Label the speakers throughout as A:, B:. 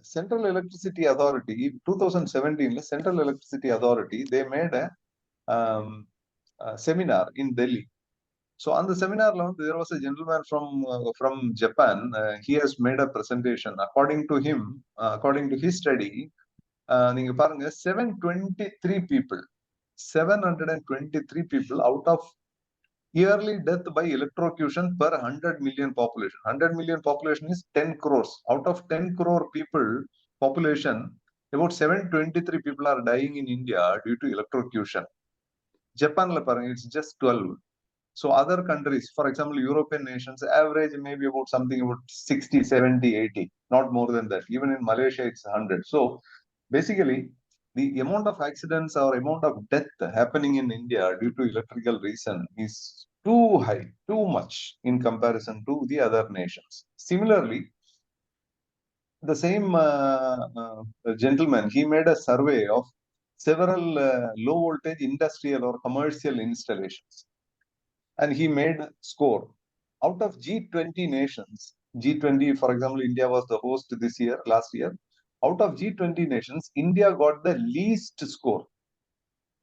A: Central Electricity Authority, 2017, Central Electricity Authority, they made a seminar in Delhi. So on the seminar, there was a gentleman from Japan. He has made a presentation. According to him, according to his study, 723 people, 723 people out of yearly death by electrocution per 100 million population. 100 million population is 10 crores. Out of 10 crore people population, about 723 people are dying in India due to electrocution. Japan, it's just 12. So other countries, for example, European nations, average maybe about something about 60, 70, 80, not more than that. Even in Malaysia, it's 100. So basically, the amount of accidents or amount of death happening in India due to electrical reason is too high, too much in comparison to the other nations. Similarly, the same gentleman, he made a survey of several low voltage industrial or commercial installations, and he made score. Out of G20 nations, G20, for example, India was the host this year, last year. Out of G20 nations, India got the least score.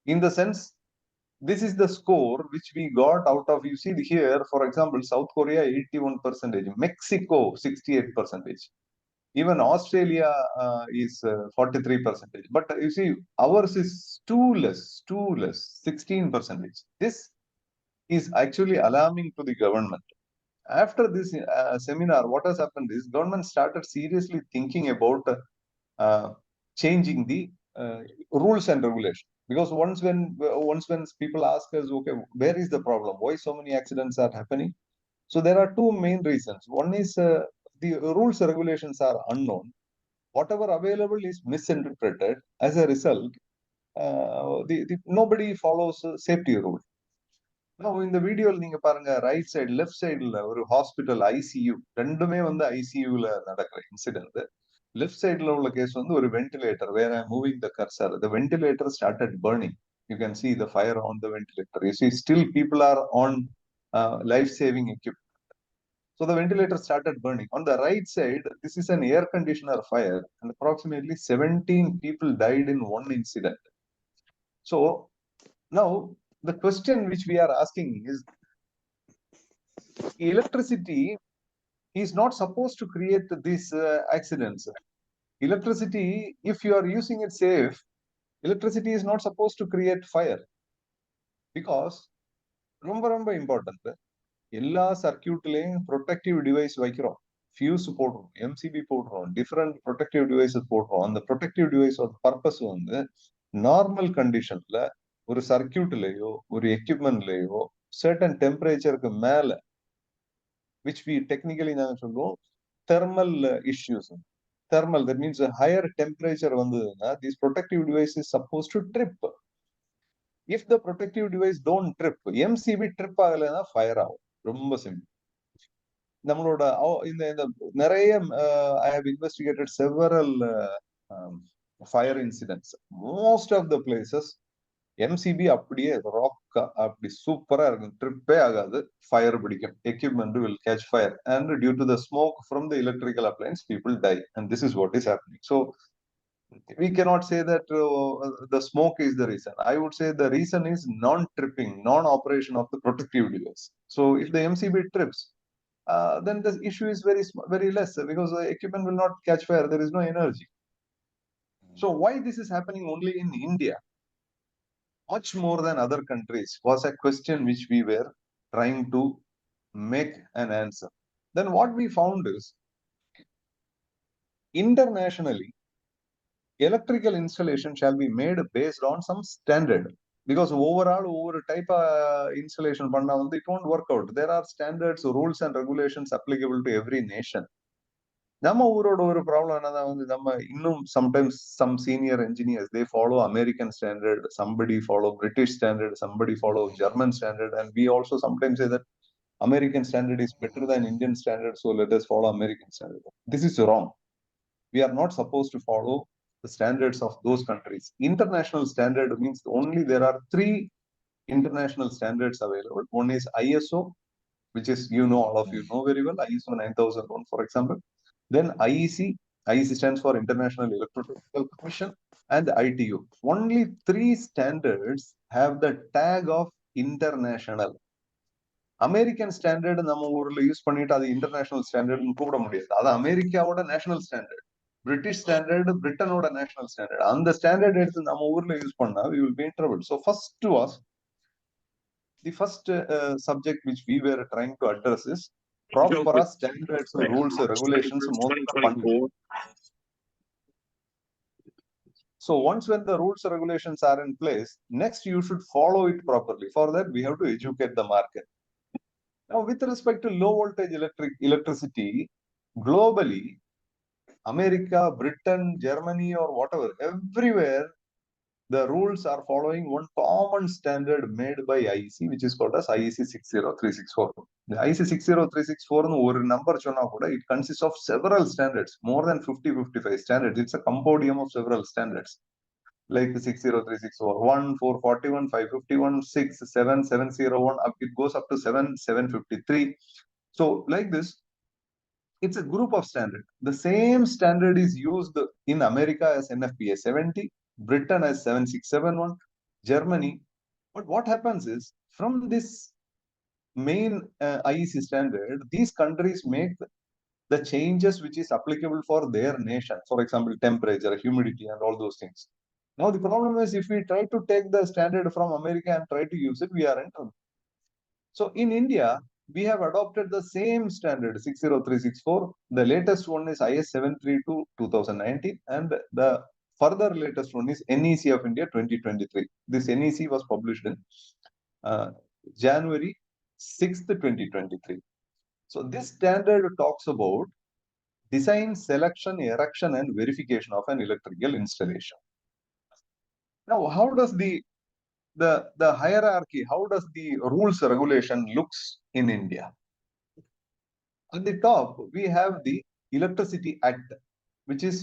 A: In the sense, this is the score which we got out of, you see here, for example, South Korea, 81%, Mexico, 68%. Even Australia is 43%. But you see, ours is too less, 16%. This is actually alarming to the government. After this seminar, what has happened is government started seriously thinking about changing the rules and regulations. Because once when people ask us, okay, where is the problem? Why so many accidents are happening? So there are two main reasons. One is the rules and regulations are unknown. Whatever available is misinterpreted. As a result, nobody follows safety rules. Now இந்த வீடியோல நீங்க பாருங்க, right side left சைடுல ஒரு hospital ICU, ரெண்டுமே வந்து ஐசியூல நடக்கிற incident. Left சைடுல உள்ள கேஸ் வந்து ஒரு வென்டிலேட்டர், வேற moving the cursor, the ventilator started burning. You can see the fire on the ventilator. You see, still people are on life saving equipment. So the ventilator started burning. On the right side, this is an air conditioner fire, and approximately 17 people died in one incident. So now the question which we are asking is, electricity is not supposed to create these accidents. Electricity, if you are using it safe, electricity is not supposed to create fire. Because ரொம்ப important, எல்லா சர்க்கியூட்லயும் protective device வைக்கிறோம், fuse போடுறோம், MCB போடுறோம், different protective devices போடுறோம். அந்த protective டிவைஸோட purpose வந்து normal கண்டிஷன்ல ஒரு சர்க்கியூட்லயோ ஒரு எக்யூப்மெண்ட்லயோ சர்டன் டெம்பரேச்சருக்கு மேல, which we technically நாங்க சொல்லுவோம் thermal issues. Thermal, that means a higher temperature வந்ததுன்னா these protective device is supposed to trip. If the protective device don't trip, MCB trip ஆகலைன்னா ஃபயர் ஆகும். ரொம்ப சிம்பிள். நம்மளோட இந்த நிறைய I have investigated several fire incidents. Most of the places MCB அப்படியே rock அப்படி சூப்பரா இருக்கும், ட்ரிப்பே ஆகாது, ஃபயர் பிடிக்கும், equipment will catch fire, and due to the smoke from the electrical appliances people die, and this is what is happening. So we cannot say that the smoke is the reason. I would say the reason is non-tripping, non-operation of the protective device. So if the MCB trips, then the issue is very less, because the equipment will not catch fire, there is no energy. So why this is happening only in India much more than other countries was a question which we were trying to make an answer. Then what we found is, internationally, electrical installation shall be made based on some standard, because overall over type installation பண்ணா வந்து it won't work out. There are standards, rules and regulations applicable to every nation. நம்ம ஊரோட ஒரு problem என்னதான் வந்து, நம்ம இன்னும் sometimes some senior engineers, they follow American standard, somebody follow British standard, somebody follow German standard, and we also sometimes say that American standard is better than Indian standard, so let us follow American standard. This is wrong. We are not supposed to follow the standards of those countries. International standard means only there are 3 international standards available. One is ISO, which is, all of you know very well, ISO 9001, for example. Then IEC, IEC stands for International Electrotechnical Commission, and ITU. Only 3 standards have the tag of international. American standard நம்ம ஊர்ல use பண்ணிட்டு அது international ஸ்டாண்டர்ட்னு கூப்பிட முடியாது. அது அமெரிக்காவோட national standard. British standard பிரிட்டனோட national standard. அந்த ஸ்டாண்டர்ட் எடுத்து நம்ம ஊர்ல யூஸ் பண்ணா we will be in trouble. So the first subject which we were trying to address is proper standards, rules, regulations most funded. So once when the rules and regulations are in place, next you should follow it properly. For that, we have to educate the market. Now, with respect to low voltage electricity, globally, America, Britain, Germany, or whatever, everywhere, the rules are following one common standard made by IEC, which is called as IEC 60364. The IEC 60364 ஒரு number சொன்னா கூட, it consists of several standards, more than 55 standards. It's a compendium of several standards. Like 60364, 1, 441, 551, 6, 7, 701, it goes up to 7, 753. So like this, it's a group of standards. The same standard is used in America as NFPA 70, Britain as 7671, Germany. But what happens is, from this main IEC standard, these countries make the changes which is applicable for their nation. For example, temperature, humidity, and all those things. Now, the problem is, if we try to take the standard from America and try to use it, we are in trouble. So in India, we have adopted the same standard 60364. The latest one is IS 732 2019, and the further latest one is NEC of India 2023. This NEC was published in January 6th, 2023. So this standard talks about design, selection, erection, and verification of an electrical installation. Now, how does the hierarchy, how does the rules regulation looks in India? On the top, we have the Electricity Act, which is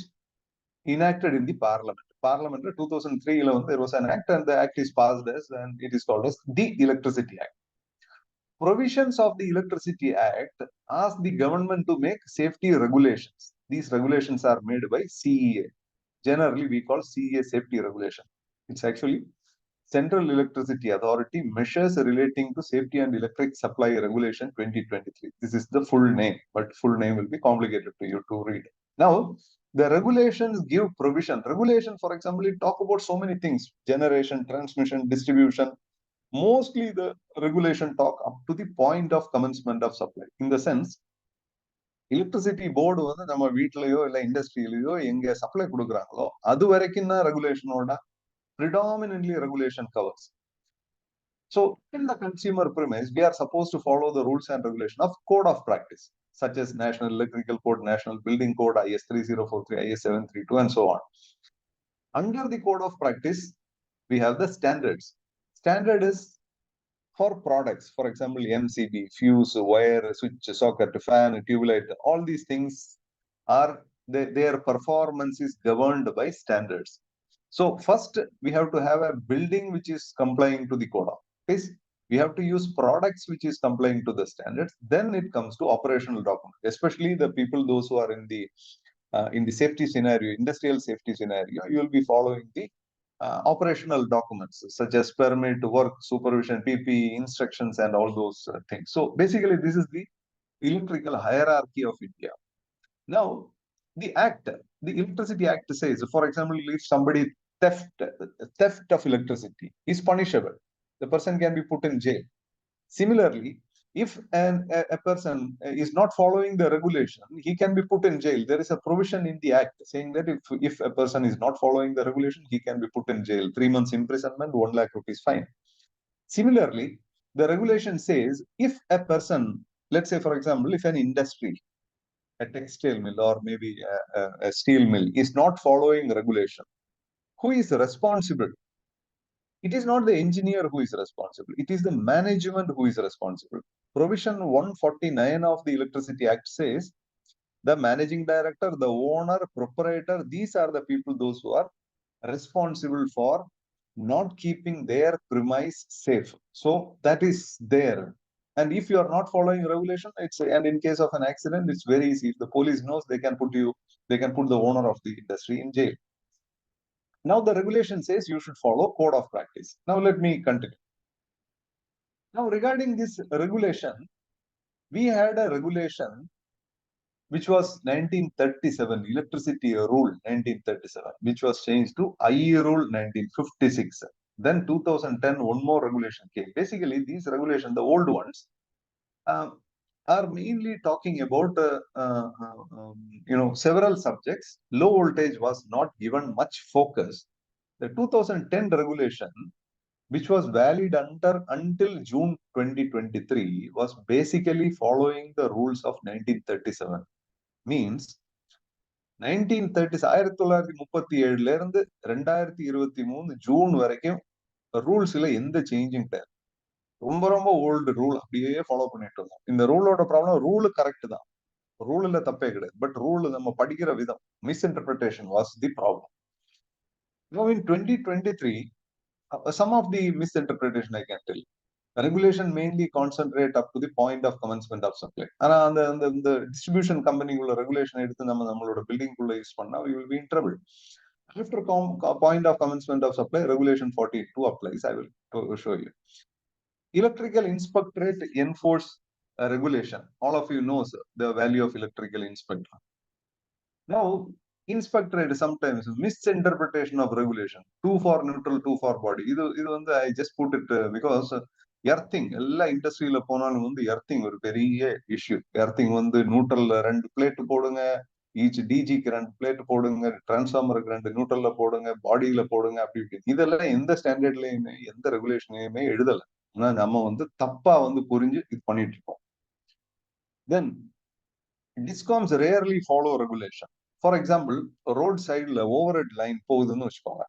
A: enacted in the Parliament. Parliament 2003, there was an act, and the act is passed as, and it is called as the Electricity Act. Provisions of the Electricity Act ask the government to make safety regulations. These regulations are made by CEA. Generally, we call CEA safety regulation. It's actually Central Electricity Authority Measures Relating to Safety and Electric Supply Regulation 2023. This is the full name, but full name will be complicated to you to read. Now, the regulations give provision. Regulation, for example, it talk about so many things: generation, transmission, distribution. Mostly the regulation talk up to the point of commencement of supply. In the sense, electricity board வந்து நம்ம வீட்லயோ இல்ல இண்டஸ்ட்ரியிலயோ எங்க supply கொடுக்குறாங்களோ அது வரைக்கும் தான் ரெகுலேஷனோட predominantly regulation covers. So in the consumer premise, we are supposed to follow the rules and regulation of code of practice, such as National Electrical Code, National Building Code, IS 3043, IS 732, and so on. Under the code of practice, we have the standards. Standard is for products, for example, MCB, fuse, wire, switch, socket, fan, tube light, all these things are, their performance is governed by standards. So first, we have to have a building which is complying to the code of practice. We have to use products which is complying to the standards. Then it comes to operational documents, especially the people, those who are in the safety scenario, industrial safety scenario. You will be following the operational documents such as permit, work, supervision, PPE, instructions, and all those things. So basically, this is the electrical hierarchy of India. Now, the act, the Electricity Act says, for example, if somebody theft of electricity is punishable, the person can be put in jail. Similarly, if a person is not following the regulation, he can be put in jail. There is a provision in the act saying that if a person is not following the regulation, he can be put in jail, 3 months imprisonment, 1 lakh rupees fine. Similarly, the regulation says if a person, let's say, for example, if an industry, a textile mill or maybe a steel mill is not following regulation, who is responsible? It is not the engineer who is responsible. It is the management who is responsible. Provision 149 of the Electricity Act says the managing director, the owner, proprietor, these are the people, those who are responsible for not keeping their premise safe. So that is there. And if you are not following regulation, and in case of an accident, it's very easy. If the police knows, they can put the owner of the industry in jail. Now the regulation says you should follow code of practice. Now let me continue. Now regarding this regulation, we had a regulation which was 1937, Electricity Rule 1937, which was changed to IE Rule 1956. Then 2010, one more regulation came. Basically, these regulations, the old ones, are mainly talking about several subjects. Low voltage was not given much focus. The 2010 regulation, which was valid until June 2023, was basically following the rules of 1937. Means 1930 1937 இருந்து 2023 June வரைக்கும் ரூல்ஸ்ல எந்த சேஞ்சும் கிடையாது. ரொம்ப ரொம்ப old rule அப்படியே follow பண்ணிட்டு இருந்தோம். இந்த ரூலோட ப்ராப்ளம், ரூல் கரெக்ட் தான், ரூல்ல தப்பே கிடையாது, பட் ரூல் நம்ம படிக்கிற விதம், misinterpretation was the problem. Now in 2023, some of the misinterpretation I can tell. Regulation mainly concentrate up to the point of commencement of supply. ஆனா அந்த distribution company உள்ள regulation எடுத்து நம்மளோட building குள்ள யூஸ் பண்ணா we will be in trouble. After point of commencement of supply, regulation 42 applies. I will show you. Electrical inspectorate enforce regulation. All of you knows the value of electrical inspector. Now inspectorate sometimes misinterpretation of regulation. 2 for neutral, 2 for body. இது வந்து I just put it because earthing எல்லா இண்டஸ்ட்ரியில போனாலும் வந்து earthing ஒரு பெரிய issue. Earthing வந்து நியூட்ரல்ல 2 plate போடுங்க, ஈச் டிஜிக்கு 2 பிளேட் போடுங்க, டிரான்ஸ்ஃபார்மருக்கு 2 நியூட்ரல்ல போடுங்க, பாடியில போடுங்க, அப்படி இப்படி. இதெல்லாம் எந்த ஸ்டாண்டர்ட்லயுமே எந்த ரெகுலேஷனையுமே எழுதல. ஆனா நம்ம வந்து தப்பா வந்து புரிஞ்சு இது பண்ணிட்டு இருக்கோம். Then DISCOMs rarely follow regulation. For example, road சைடுல ஓவர்ஹெட் லைன் போகுதுன்னு வச்சுக்கோங்க.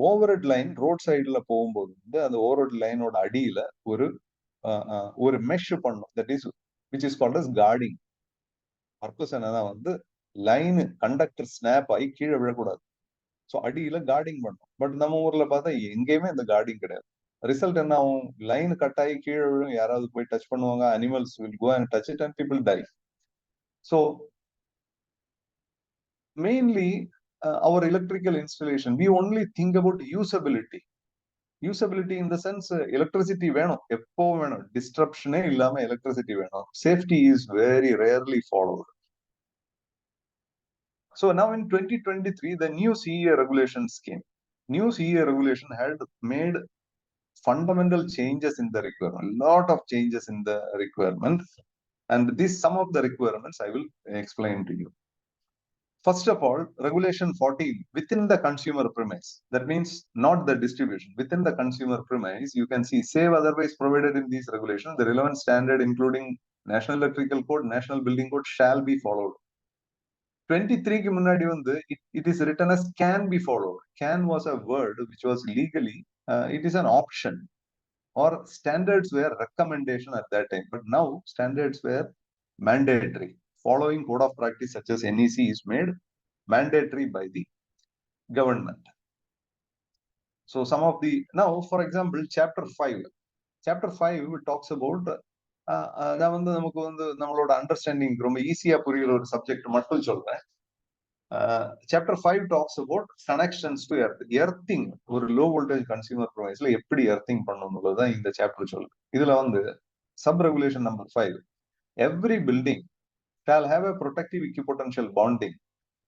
A: ஓவர்ஹெட் லைன் ரோட் சைடுல போகும்போது வந்து அந்த ஓவர்ஹெட் லைனோட அடியில ஒரு மெஷ் பண்ணும். That is which is called as guarding. Purpose என்னன்னா வந்து லைன் கண்டக்டர் ஸ்னாப் ஆகி கீழே விழக்கூடாது. ஸோ அடியில கார்டிங் பண்ணும். பட் நம்ம ஊர்ல பார்த்தா எங்கேயுமே இந்த கார்டிங் கிடையாது. ரிசல்ட் என்ன ஆகும்? லைன் கட் ஆகி கீழே விழும், யாராவது போய் டச் பண்ணுவாங்க, animals will go and touch it and people die. So mainly our electrical installation, we only think about usability. Usability in the sense, electricity வேணும், எப்போ வேணும், டிஸ்ட்ரப்ஷனே இல்லாம எலக்ட்ரிசிட்டி வேணும். Safety is very rarely followed. So now in 2023, the new CEA regulations came. New CEA regulation had made fundamental changes in the requirement, lot of changes in the requirement, and some of the requirements I will explain to you. First of all, regulation 14, within the consumer premise, that means not the distribution, within the consumer premise, you can see, save otherwise provided in these regulations, the relevant standard including National Electrical Code, National Building Code shall be followed. 23 க்கு முன்னாடி வந்து it is written as can be followed. Can was a word which was legally, it is an option, or standards were recommendation at that time, but now standards were mandatory. Following code of practice such as NEC is made mandatory by the government. So some of the, now for example, chapter 5 talks about நான் வந்து நமக்கு வந்து நம்மளோட understanding ரொம்ப ஈஸியா புரியுற ஒரு subject மட்டும் சொல்றேன். Chapter 5 talks about connections to earthing. ஒரு லோ வோல்டேஜ் கன்சியூமர் ப்ரொவைஸ்ல எப்படி எர்த்திங் பண்ணணும்ன்றதுதான் இந்த சாப்டர் சொல்லுது. இதுல வந்து sub regulation number 5, every building shall have a protective equipotential bonding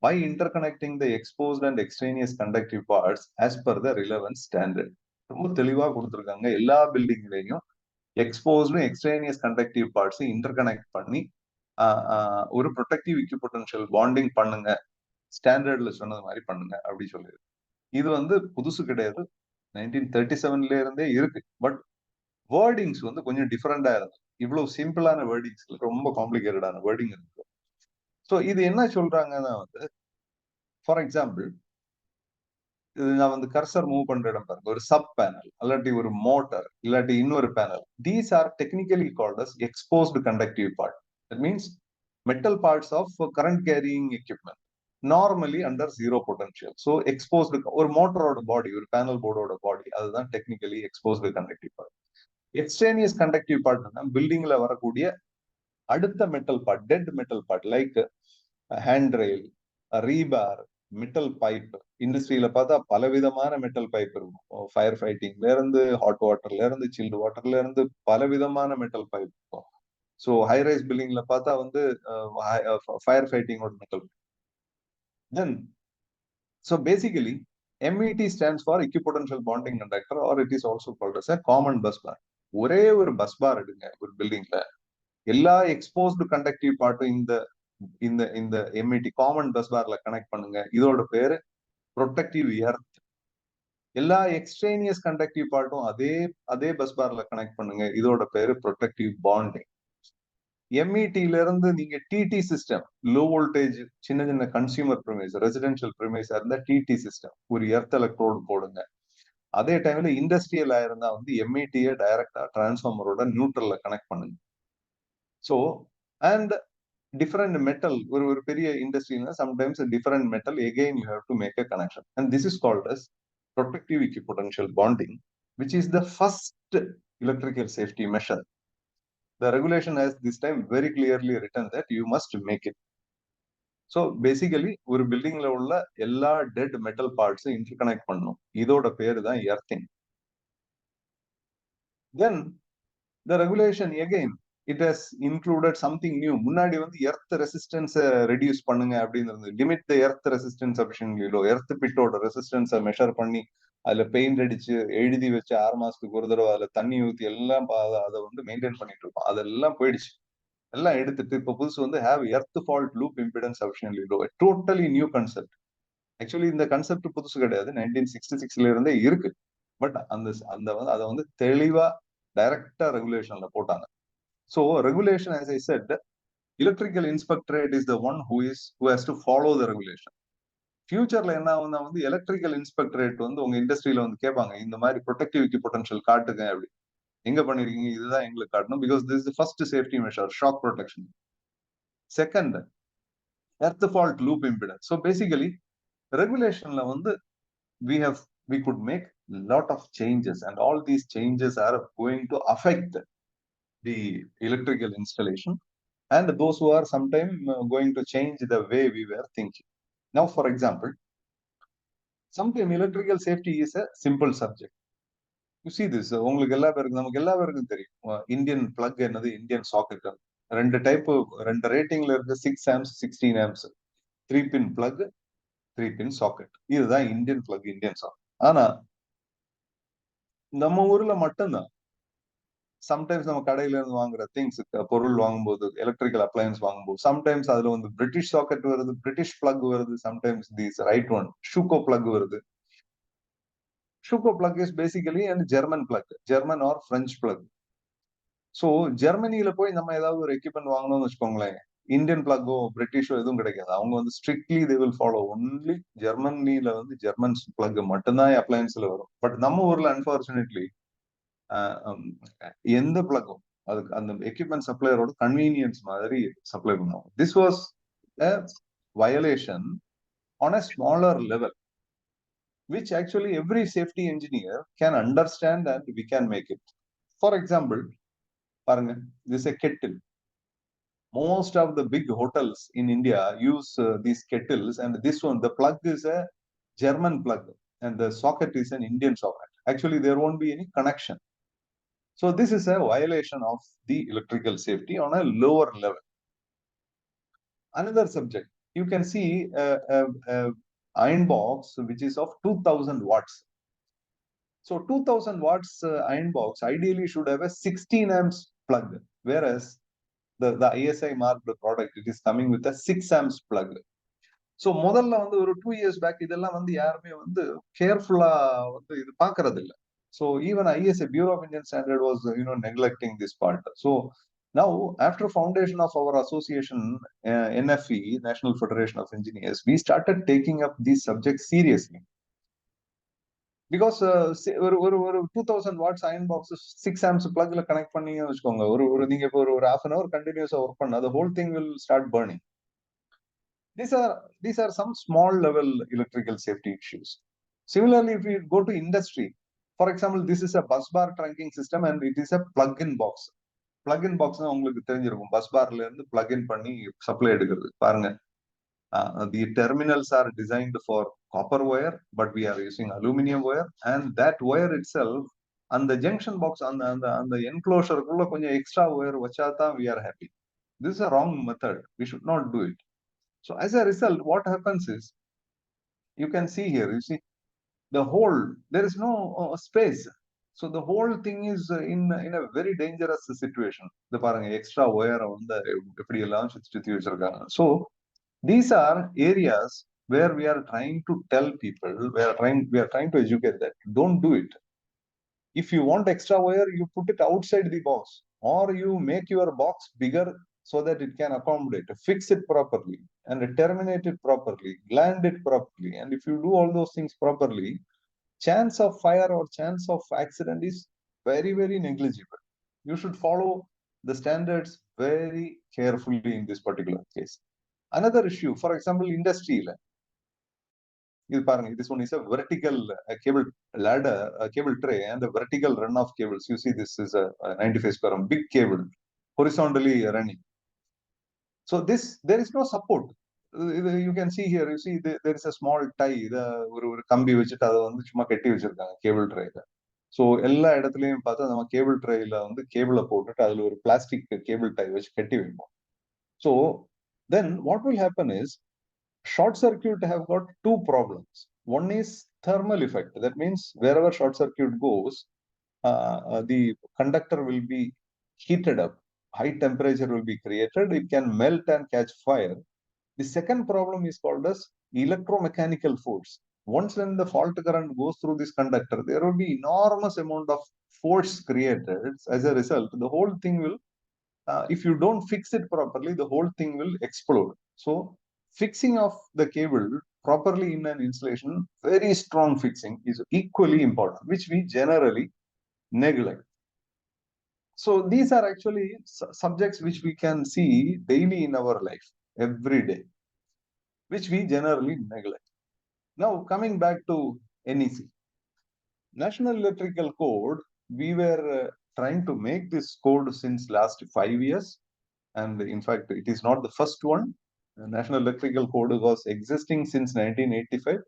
A: by interconnecting the exposed and extraneous conductive parts as per the relevant standard. ரொம்ப தெளிவா கொடுத்திருக்காங்க. எல்லா பில்டிங்லயும் எக்ஸ்போஸ்டு எக்ஸ்ட்ரேனியஸ் கண்டக்டிவ் பார்ட்ஸ் இன்டர்கனெக்ட் பண்ணி ஒரு ப்ரொடெக்டிவ் இக்விபொட்டன்ஷியல் பாண்டிங் பண்ணுங்க, ஸ்டாண்டர்ட்ல சொன்னது மாதிரி பண்ணுங்க அப்படி சொல்லியிருக்கு. இது வந்து புதுசு கிடையாது, 1937 இருந்தே இருக்கு. பட் வேர்டிங்ஸ் வந்து கொஞ்சம் டிஃபரெண்டா இருக்கு. இவ்வளவு சிம்பிளான வேர்டிங்ஸ்ல ரொம்ப காம்ப்ளிகேட்டடான வேர்டிங் இருக்கு. ஸோ இது என்ன சொல்றாங்கன்னா வந்து, ஃபார் எக்ஸாம்பிள், நான் வந்து கர்சர் மூவ் பண்ற இடம் பாருங்க, ஒரு சப் பேனல் இல்லாட்டி ஒரு மோட்டார் இல்லாட்டி இன்னொரு panel. These are technically called as exposed conductive part. That means metal parts of current carrying equipment, normally under zero potential. So exposed, ஒரு மோட்டரோட பாடி, ஒரு பேனல் போர்டோட பாடி, அதுதான் technically exposed conductive part. Extraneous conductive பார்ட்னா பில்டிங்ல வரக்கூடிய அடுத்த metal part, dead metal part, like hand rail, rebar, metal pipe. இண்டஸ்ட்ரியில பார்த்தா பலவிதமான மெட்டல் பைப் இருக்கும். ஃபயர் ஃபைட்டிங்ல இருந்து, ஹாட் வாட்டர்ல இருந்து, சில்டு வாட்டர்ல இருந்து பலவிதமான மெட்டல் பைப் இருக்கும். ஸோ ஹைரைஸ் பில்டிங்ல பார்த்தா வந்து ஃபயர் ஃபைட்டிங்கோட metal. Then so basically MET stands for equipotential bonding conductor, or it is also called as a common bus bar. ஒரே ஒரு பஸ் பார் எடுங்க ஒரு பில்டிங்ல, எல்லா எக்ஸ்போஸ்டு கண்டக்டிவ் பார்ட்டும் இந்த இந்த இந்த MET காமன் பஸ் பார்ல கனெக்ட் பண்ணுங்க. இதோட பேரு ப்ரொடெக்டிவ் எர்த். எல்லா எக்ஸ்ட்ரேனியஸ் கண்டக்டிவ் பார்ட்டும் அதே பஸ் பார்ல கனெக்ட் பண்ணுங்க. இதோட பேரு ப்ரொடெக்டிவ் பாண்டிங். MET இருந்து நீங்க TT சிஸ்டம், லோ வோல்டேஜ் சின்ன சின்ன கன்சியூமர் ப்ரிமைஸ், ரெசிடென்ஷியல் ப்ரிமைஸா இருந்தா TT சிஸ்டம் ஒரு எர்த் எலக்ட்ரோடு போடுங்க. அதே டைம்ல இண்டஸ்ட்ரியல் ஆயிருந்தா வந்து MET-ய டைரக்டா டிரான்ஸ்ஃபார்மரோட நியூட்ரல்ல கனெக்ட் பண்ணுங்க. ஸோ அண்ட் டிஃபரெண்ட் மெட்டல், ஒரு பெரிய இண்டஸ்ட்ரினா sometimes different metal again you have to make a connection. And this is called as protective equipotential bonding, which is the first electrical safety measure. The regulation has this time very clearly written that you must make it. So basically ஒரு பில்டிங்ல உள்ள எல்லா dead metal பார்ட்ஸும் interconnect பண்ணணும். இதோட பேரு தான் earthing. Then the regulation again, it has included something new. முன்னாடி வந்து எர்த் ரெசிஸ்டன்ஸை ரெடியூஸ் பண்ணுங்க அப்படின்னு இருந்தது. Limit the earth resistance sufficiently low. Earth பிட்டோட ரெசிஸ்டன்ஸை மெஷர் பண்ணி அதுல பெயிண்ட் அடிச்சு எழுதி வச்சு 6 மாசத்துக்கு ஒரு தடவை அதுல தண்ணி ஊத்தி எல்லாம் அதை வந்து மெயின்டைன் பண்ணிட்டு இருக்கோம். அதெல்லாம் போயிடுச்சு. எல்லாம் எடுத்துட்டு இப்ப புதுசு வந்து have earth fault loop impedance sufficiently low. Totally new concept. Actually இந்த கான்செப்ட் புதுசு கிடையாது, 1966 இருந்தே இருக்கு. பட் அதை வந்து தெளிவா டைரக்டா ரெகுலேஷன்ல போட்டாங்க. So regulation, as I said, electrical inspectorate is the one who has to follow the regulation. ஃபியூச்சர்ல என்ன ஆகும்னா வந்து எலக்ட்ரிக்கல் இன்ஸ்பெக்டரேட் வந்து உங்க இண்டஸ்ட்ரியில வந்து கேட்பாங்க, இந்த மாதிரி ப்ரொடெக்டிவ் எக்யூபொட்டன்ஷியல் காட்டுங்க அப்படி. எங்க பண்ணிருக்கீங்க, இதுதான் எங்களுக்கு காட்டணும். Because this is first safety measure, shock protection. Second, earth fault loop impedance. So basically ரெகுலேஷன்ல வந்து we could make lot of changes, and all these changes are going to affect the electrical installation, and those who are sometime going to change the way we were thinking. Now, for example, sometime electrical safety is a simple subject. You see this, உங்களுக்கு எல்லா பேருக்கும், நமக்கு எல்லா பேருக்கும் தெரியும் Indian plug என்னது, Indian socket. ரெண்டு type, ரெண்டு ரேட்டிங்ல இருக்கு, 6 amps 16 amps, 3 pin plug, 3 pin socket. இதுதான் இந்தியன் பிளக், இந்தியன் சாக்கெட். ஆனா நம்ம ஊர்ல மட்டும்தான் சம்டைம்ஸ் நம்ம கடையில இருந்து வாங்குற திங்ஸ், பொருள் வாங்கும்போது, எலக்ட்ரிக்கல் அப்ளையன்ஸ் வாங்கும்போது சம்டைம்ஸ் அதுல வந்து பிரிட்டிஷ் சாக்கெட் வருது, பிரிட்டிஷ் பிளக் வருது, sometimes this right one Schuko plug வருது. Schuko plug is basically and German plug, German or French plug. So ஜெர்மனியில போய் நம்ம ஏதாவது ஒரு எக்யூப்மெண்ட் வாங்கணும்னு வச்சுக்கோங்களேன், இந்தியன் பிளக்கோ பிரிட்டிஷோ எதுவும் கிடைக்காது. அவங்க வந்து strictly they will follow only ஜெர்மனியில வந்து ஜெர்மன் பிளக் மட்டும்தான் அப்ளையன்ஸ்ல வரும். பட் நம்ம ஊர்ல அன்பார்ச்சுனேட்லி எந்த பிளக்கும் அதுக்கு அந்த எக்யூப்மெண்ட் சப்ளையரோட கன்வீனியன்ஸ் மாதிரி சப்ளை பண்ணுவோம். This was a violation on a smaller level, which actually every safety engineer can understand and we can make it. For example, பாருங்க, this is a kettle. Most of the big hotels in India use these kettles, and this one, the plug is a German plug and the socket is an Indian socket. Actually, there won't be any connection. So this is a violation of the electrical safety on a lower level. Another subject, you can see a iron box which is of 2000 watts. So 2000 watts iron box ideally should have a 16 amps plug, whereas the ISI marked product, it is coming with a 6 amps plug. So முதல்ல வந்து ஒரு 2 years back இதெல்லாம் வந்து யாருமே வந்து கேர்ஃபுல்லா வந்து இது பாக்குறது இல்லை. So even ISA, Bureau of Indian Standard, was neglecting this part. So now, after foundation of our association, NFE, National Federation of Engineers, we started taking up these subjects seriously. Because ஒரு 2000 watts iron box 6 amps plugல connect பண்ணீங்கன்னு வச்சுக்கோங்க, நீங்க இப்போ ஒரு half an hour continuously work பண்ணா the whole thing will start burning. These are some small level electrical safety issues. Similarly, if we go to industry, For example, this is a bus bar trunking system and it is a plug-in box. Plug-in box உங்களுக்கு தெரிஞ்சிருக்கும், bus பார்ல இருந்து plug-in பண்ணி supply எடுக்கிறது. பாருங்க, the terminals are designed for copper wire, but we are using aluminum wire, and that wire itself, and the junction box on the enclosure குள்ள கொஞ்சம் extra wire வச்சாதான் we are happy. This is a wrong method. We should not do it. So as a result, what happens is, you can see here, you see the whole, there is no space. So the whole thing is in a very dangerous situation. The பாருங்க extra wire வந்து எப்படி எல்லாம் சுத்தி வச்சிருக்காங்க. So these are areas where we are trying to tell people, we are trying to educate that don't do it. If you want extra wire, you put it outside the box, or you make your box bigger so that it can accommodate, fix it properly, and terminate it properly, land it properly. And if you do all those things properly, chance of fire or chance of accident is very, very negligible. You should follow the standards very carefully in this particular case. Another issue, for example, industry. This one is a vertical cable ladder, a cable tray, and the vertical run of cables. You see, this is a 95 square big cable, horizontally running. So there is no support. You can see here, you see there is a small tie, ஒரு கம்பி வச்சுட்டு அதை வந்து சும்மா கட்டி வச்சிருக்காங்க cable ட்ரேல. So எல்லா இடத்துலையும் பார்த்தா நம்ம கேபிள் ட்ரேல வந்து கேபிளை போட்டுட்டு அதுல ஒரு பிளாஸ்டிக் கேபிள் டை வச்சு கட்டி வைப்போம். So then what will happen is, short circuit have got two problems. One is thermal effect. That means wherever short circuit goes, the conductor will be heated up. High temperature will be created. It can melt and catch fire. The second problem is called as electromechanical force. Once when the fault current goes through this conductor, there will be enormous amount of force created. As a result, the whole thing will, if you don't fix it properly, the whole thing will explode. So fixing of the cable properly in an installation, very strong fixing, is equally important, which we generally neglect. So these are actually subjects which we can see daily in our life, every day, which we generally neglect. Now, coming back to NEC, National Electrical Code, we were trying to make this code since last 5 years. And in fact, it is not the first one. The National Electrical Code was existing since 1985.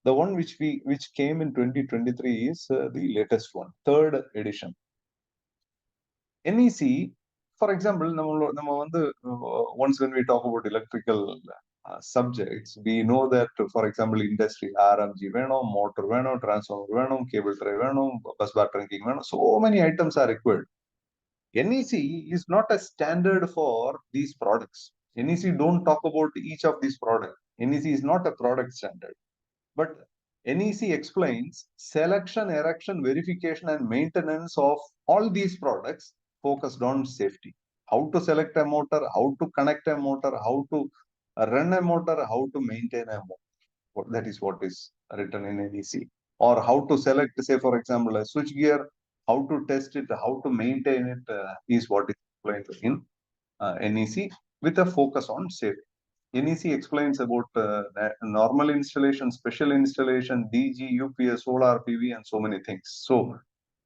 A: The one which came in 2023 is the latest one, third edition. NEC, for example, once when we talk about electrical subjects, we know that, for example, industry, RMG வேணும், motor வேணும், transformer வேணும், cable tray வேணும், bus bar trunking வேணும், so many items are required. NEC is not a standard for these products. NEC don't talk about each of these products. NEC is not a product standard. But NEC explains selection, erection, verification, and maintenance of all these products focused on safety. How to select a motor, how to connect a motor, how to run a motor, how to maintain a motor. That is what is written in NEC. Or how to select, say, for example, a switch gear, how to test it, how to maintain it, is what is explained in NEC with a focus on safety. NEC explains about normal installation, special installation, DG, UPS, solar PV, and so many things. So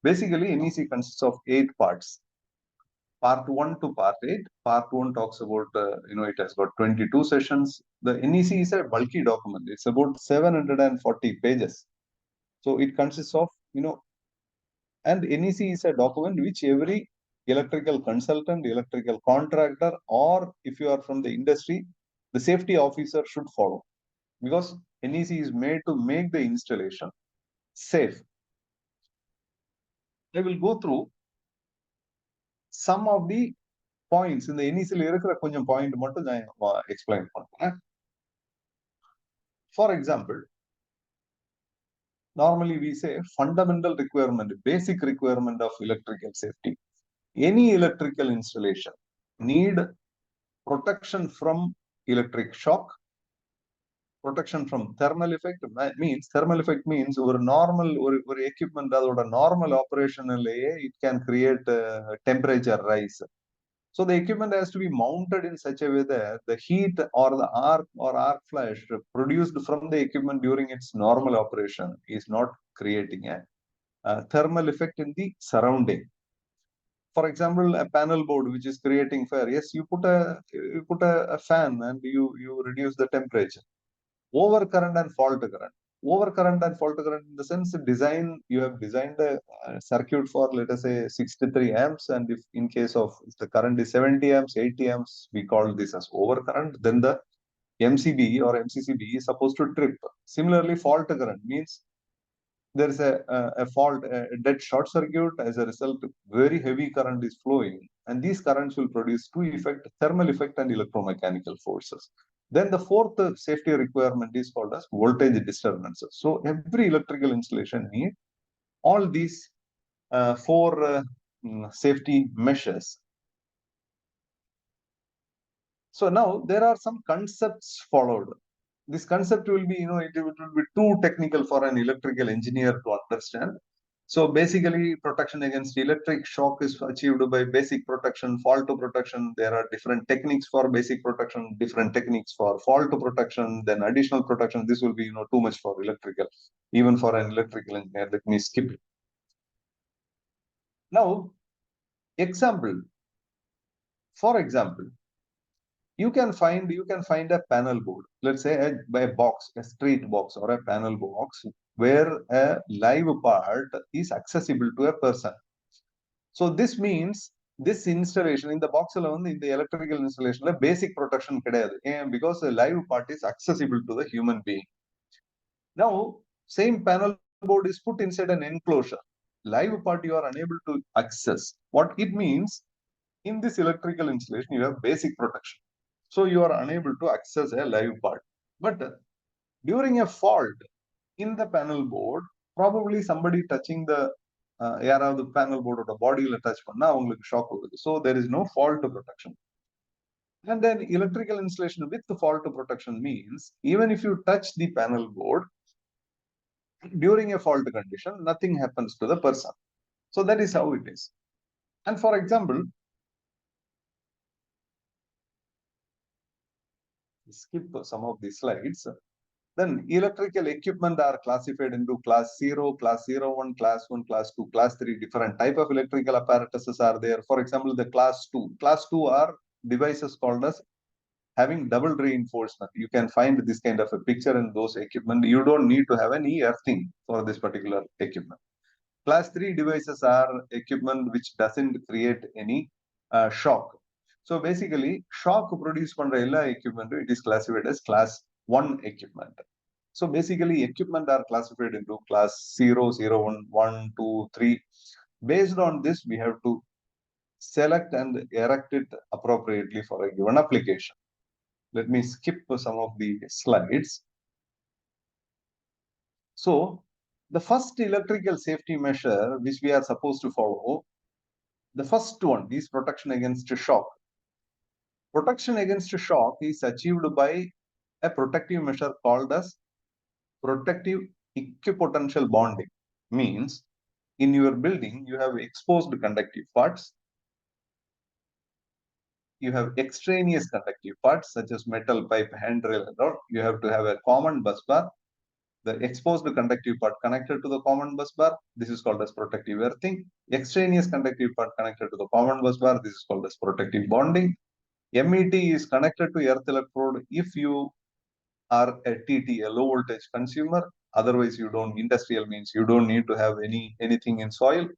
A: basically, NEC consists of 8 parts. Part 1 to Part 8. Part 1 talks about, it has got 22 sessions. The NEC is a bulky document. It's about 740 pages. So it consists of, and NEC is a document which every electrical consultant, electrical contractor, or if you are from the industry, the safety officer should follow, because NEC is made to make the installation safe. I will go through some of the points in the NEC point மட்டும் நான் explain பண்றேன். For example, normally we say fundamental requirement, basic requirement of electrical safety. Any electrical installation need protection from electric shock, protection from thermal effect. Thermal effect means ஒரு normal ஒரு equipment அதோட normal operation it can create temperature rise. So the equipment has to be mounted in such a way that the heat or the arc or arc flash produced from the equipment during its normal operation is not creating a thermal effect in the surrounding. For example, a panel board which is creating fire. Yes, you put a fan and you reduce the temperature. Overcurrent and fault current. Overcurrent and fault current in the sense you have designed a circuit for, let us say, 63 amps, and if in case of if the current is 70 amps, 80 amps, we call this as overcurrent. Then the MCB or MCCB is supposed to trip. Similarly, fault current means there is a fault, a dead short circuit. As a result, very heavy current is flowing, and these currents will produce two effect: thermal effect and electromechanical forces. Then the fourth safety requirement is called as voltage disturbances. So every electrical installation needs all these four safety measures. So now there are some concepts followed. This concept will be, it will be too technical for an electrical engineer to understand. So basically, protection against electric shock is achieved by basic protection, fault protection. There are different techniques for basic protection, different techniques for fault protection, then additional protection. This will be, too much for electrical, even for an electrical engineer. Let me skip it. Now, for example, you can find a panel board, let's say a street box or a panel box, where a live part is accessible to a person. So this means this installation in the box alone, in the electrical installation, a basic protection because the live part is accessible to the human being. Now, same panel board is put inside an enclosure. Live part you are unable to access. What it means, in this electrical installation, you have basic protection. So you are unable to access a live part. But during a fault in the panel board, probably somebody touching the the panel board or the body touch panna shock. So there is no fault protection. And then electrical installation with the fault protection means even if you touch the panel board during a fault condition, nothing happens to the person. So that is how it is. And for example, skip some of these slides. Then electrical equipment are classified into class 0, class 01, class 1, class 2, class 3. Different type of electrical apparatuses are there. For example, the class 2. Class 2 are devices called as having double reinforcement. You can find this kind of a picture in those equipment. You don't need to have any earthing for this particular equipment. Class 3 devices are equipment which doesn't create any shock. So basically, shock produced by equipment, it is classified as class 1 equipment. So basically, equipment are classified into class 0, 0, 1, 1, 2, 3. Based on this, we have to select and erect it appropriately for a given application. Let me skip some of the slides. So the first electrical safety measure which we are supposed to follow, the first one is protection against shock. Protection against shock is achieved by a protective measure called as protective equipotential bonding. Means in your building, you have exposed conductive parts. You have extraneous conductive parts such as metal pipe, handrail, and all. You have to have a common bus bar. The exposed conductive part connected to the common bus bar, this is called as protective earthing. Extraneous conductive part connected to the common bus bar, this is called as protective bonding. MET is connected to earth electrode if you are a TT, a low voltage consumer. Otherwise, industrial means you don't need to have anything in soil.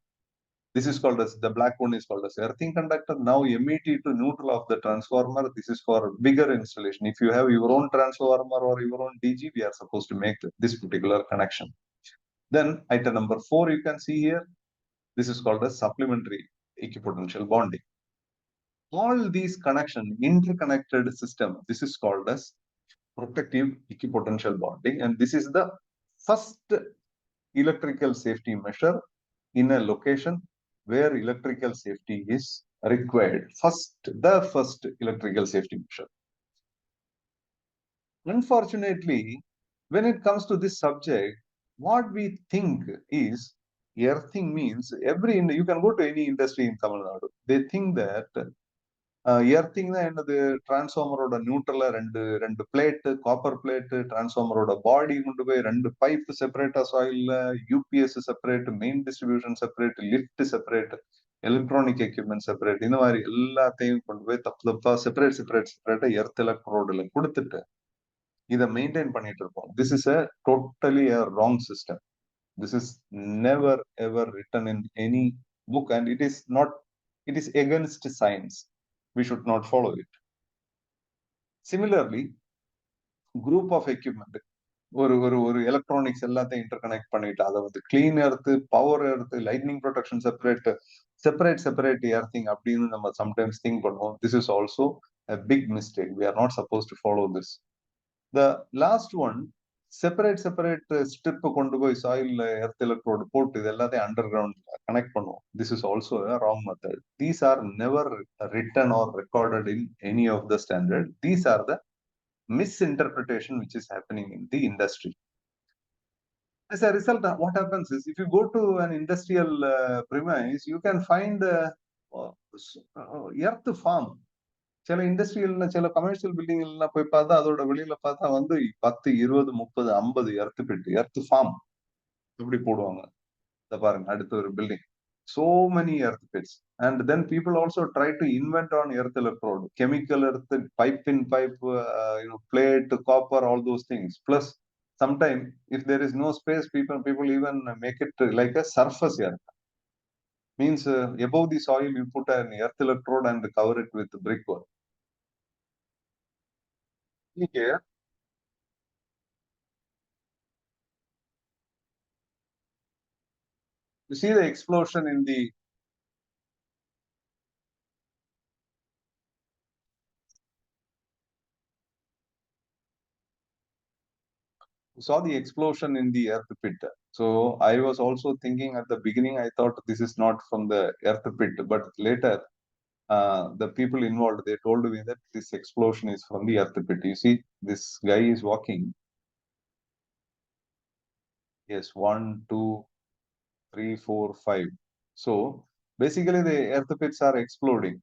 A: This is called as, the black one is called as earthing conductor. Now MET to neutral of the transformer, this is for bigger installation. If you have your own transformer or your own DG, we are supposed to make this particular connection. Then item number 4, you can see here, this is called as supplementary equipotential bonding. All these interconnected system, this is called as protective equipotential bonding, and this is the first electrical safety measure in a location where electrical safety is required. The first electrical safety measure. Unfortunately, when it comes to this subject, what we think is earthing means you can go to any industry in Tamil Nadu. They think that earthing தான் என்னது, டிரான்ஸ்ஃபார்மரோட நியூட்ரல்ல ரெண்டு plate, copper plate, டிரான்ஸ்ஃபார்மரோட body கொண்டு போய் 2 pipe செப்பரேட்டா சாயில்ல, UPS separate, main distribution separate, lift separate, electronic equipment separate, இந்த மாதிரி எல்லாத்தையும் கொண்டு போய் தப்பா செப்பரேட்டா எர்த் எலக்ட்ரோடுல கொடுத்துட்டு இதை மெயின்டைன் பண்ணிட்டு இருக்கோம். This is a totally a wrong system. This is never ever written in any book, and it is against science. We should not follow it. Similarly, group of equipment, ஒரு electronics எல்லாத்தையும் interconnect பண்ணிட்டு அதை வந்து clean earth, power earth, lightning protection separate earthing அப்படின்னு நம்ம sometimes think பண்ணுவோம். This is also a big mistake. We are not supposed to follow this. The last one, separate strip கொண்டு போய் சாயில்ல எர்த் எலக்ட்ரோடு போட்டு இது எல்லாத்தையும் அண்டர் கிரவுண்ட்ல connect பண்ணுவோம். This is also a wrong method. These are never written or recorded in any of the standard. These are the misinterpretation which is happening in the industry. As a result, what happens is, if you go to an industrial premise, you can find earth farm. சில இண்டஸ்ட்ரியல்ல, சில commercial பில்டிங்ல போய் பார்த்தா அதோட வெளியில பார்த்தா வந்து 10, 20, 30, 50 earth bit, earth form இப்படி போடுவாங்க. இத பாருங்க, அடுத்த ஒரு building, so many earth pits. And then people also try to invent on earth electrode, chemical earth, pipe in pipe, plate, copper, all those things. Plus, sometimes if there is no space, people even make it like a surface earth. Means above the soil you put an earth electrode and cover it with brickwork. Here, you see the explosion in the saw the explosion in the earth pit. So I was also thinking at the beginning, I thought this is not from the earth pit, but later the people involved, they told me that this explosion is from the earth pit. You see, this guy is walking. Yes, 1, 2, 3, 4, 5. So basically the earth pits are exploding.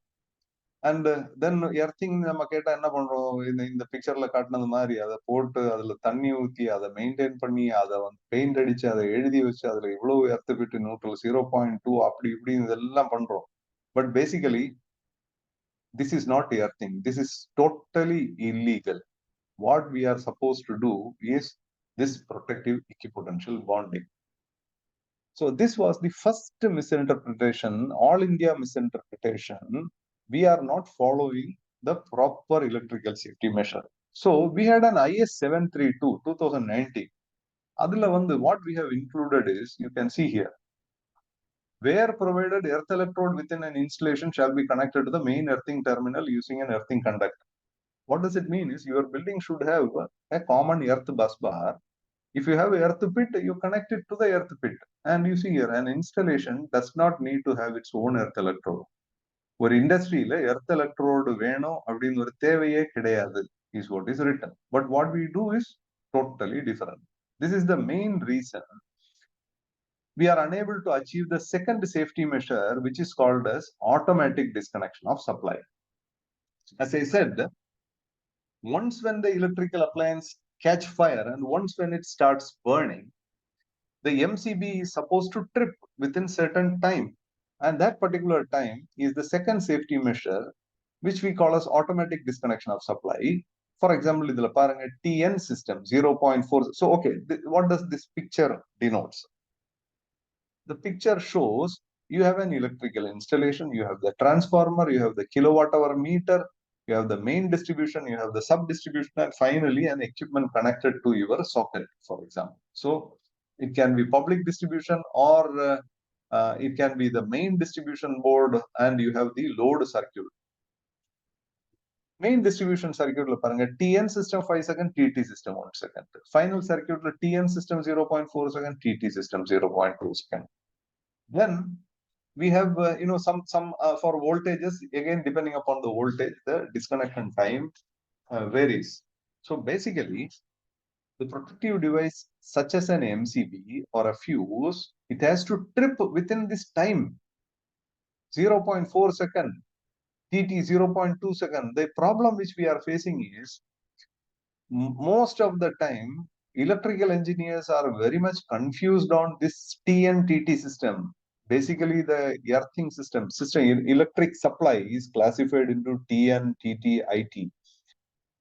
A: And then earthing நம்ம கேட்டா என்ன பண்றோம், இந்த பிக்சர்ல காட்டினது மாதிரி அதை போட்டு அதுல தண்ணி ஊத்தி அதை மெயின்டைன் பண்ணி அதை வந்து பெயிண்ட் அடிச்சு அதை எழுதி வச்சு அதுல இவ்வளவு எர்த்து பிட்டு நியூட்ரல் 0.2 அப்படி இப்படி இதெல்லாம் பண்றோம். But basically this is not earthing. This is totally illegal. What we are supposed to do is this protective equipotential bonding. So this was the first misinterpretation, all India misinterpretation. We are not following the proper electrical safety measure. So we had an IS 732 2019. Adula vandu what we have included is, you can see here, where provided earth electrode within an installation shall be connected to the main earthing terminal using an earthing conductor. What does it mean is, your building should have a common earth bus bar. If you have earth pit, you connect it to the earth pit. And you see here, an installation does not need to have its own earth electrode. ஒரு இண்டஸ்ட்ரியில earth electrode வேணும் அப்படின்னு ஒரு தேவையே கிடையாது, is what is written. But what we do is totally different. This is the main reason we are unable to achieve the second safety measure, which is called as automatic disconnection of supply. As I said, once when the electrical appliance catch fire and once when it starts burning, the MCB is supposed to trip within certain time. And that particular time is the second safety measure, which we call as automatic disconnection of supply. For example, idhula paranga TN system 0.4. So, okay, what does this picture denotes? The picture shows you have an electrical installation, you have the transformer, you have the kilowatt hour meter, you have the main distribution, you have the sub distribution, and finally an equipment connected to your socket, for example. So it can be public distribution, or it can be the main distribution board, and you have the load circuit. Main distribution circuit la paranga TN system 5 second, TT system 1 second. Final circuit la TN system 0.4 second, TT system 0.2 second. Then we have some for voltages, again depending upon the voltage, the disconnection time varies. So basically, the protective device such as an MCB or a fuse, it has to trip within this time, 0.4 second. TT 0.2 second. The problem which we are facing is most of the time electrical engineers are very much confused on this TNTT system. Basically, the earthing system, electric supply is classified into TN, TT, IT.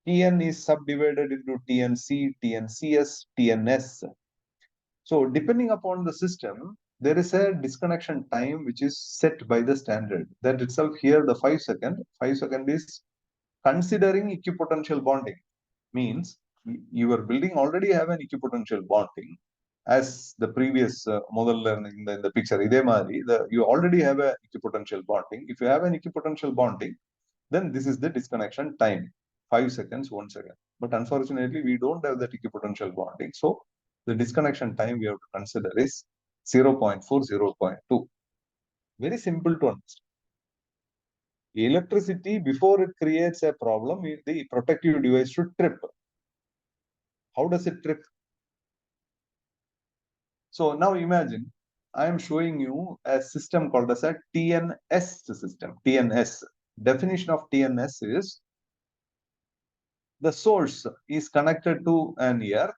A: TN is subdivided into TNC, TNCS, TNS. So depending upon the system, there is a disconnection time which is set by the standard. That itself here, the 5 second. 5 second is considering equipotential bonding. Means your building already have an equipotential bonding. As the previous model in the picture, you already have a equipotential bonding. If you have an equipotential bonding, then this is the disconnection time, 5 seconds, 1 second. But unfortunately, we don't have that equipotential bonding. So the disconnection time we have to consider is 0.4, 0.2. Very simple to understand. Electricity, before it creates a problem, the protective device should trip. How does it trip? So now imagine I am showing you a system called as a TNS system. TNS. Definition of TNS is the source is connected to an earth.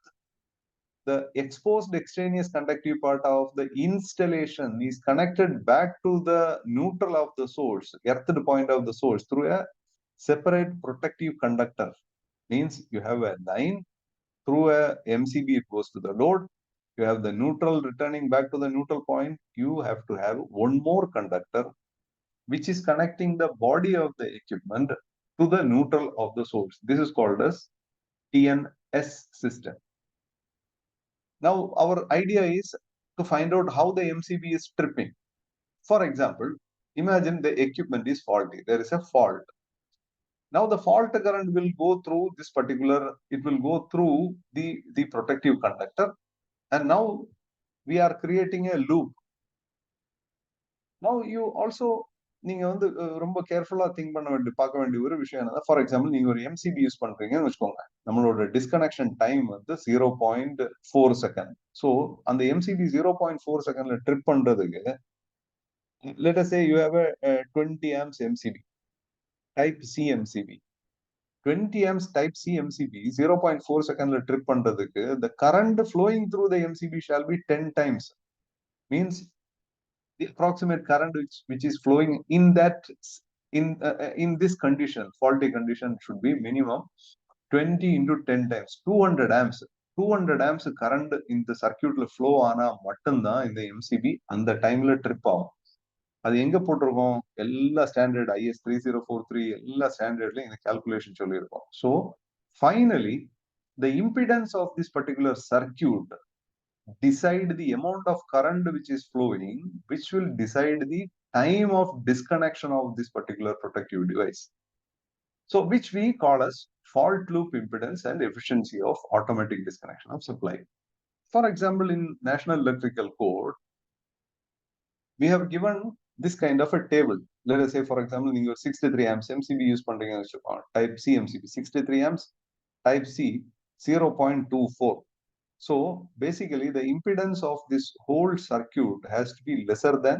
A: The exposed extraneous conductive part of the installation is connected back to the neutral of the source, earthed point of the source, through a separate protective conductor. Means you have a line through a MCB, it goes to the load. You have the neutral returning back to the neutral point. You have to have one more conductor which is connecting the body of the equipment to the neutral of the source. This is called as TNS system. Now, our idea is to find out how the MCB is tripping. For example, imagine the equipment is faulty. There is a fault. Now, the fault current will go through this particular, it will go through the protective conductor. And now we are creating a loop. Now, you also நீங்க வந்து ரொம்ப கேர்ஃபுல்லா think பண்ண வேண்டிய பார்க்க வேண்டிய ஒரு விஷயம் என்னன்னா, ஃபார் எக்ஸாம்பிள் நீங்க ஒரு எம்சிபி யூஸ் பண்றீங்கன்னு வச்சுக்கோங்க. நம்மளோட டிஸ்கனெக்ஷன் டைம் வந்து 0.4 செகண்ட். ஸோ அந்த எம்சிபி 0.4 செகண்ட்ல ட்ரிப் பண்றதுக்கு let us say you have a 20 amps MCB, type C MCB. 20 amps type C MCB 0.4 secondல trip பண்றதுக்கு the current flowing through the MCB shall be 10 times. Means the approximate current which is flowing in that in this condition, faulty condition, should be minimum 20 into 10 times 200 amps. 200 amps current in the circuit flow ஆனா மட்டும்தான் இந்த MCB அந்த டைம்ல trip ஆகும். அது எங்க போட்டிருக்கோம்? எல்லா ஸ்டாண்டர்ட் IS 3043 எல்லா ஸ்டாண்டர்ட்லயும் இந்த கால்குலேஷன் சொல்லியிருக்கோம். So finally the impedance of this particular circuit decide the amount of current which is flowing, which will decide the time of disconnection of this particular protective device. So which we call as fault loop impedance and efficiency of automatic disconnection of supply. For example, in National Electrical Code, we have given this kind of a table. Let us say, for example, you have 63 amps MCB use பண்றீங்க, type C MCB 63 amps, type C 0.24. So basically the impedance of this whole circuit has to be lesser than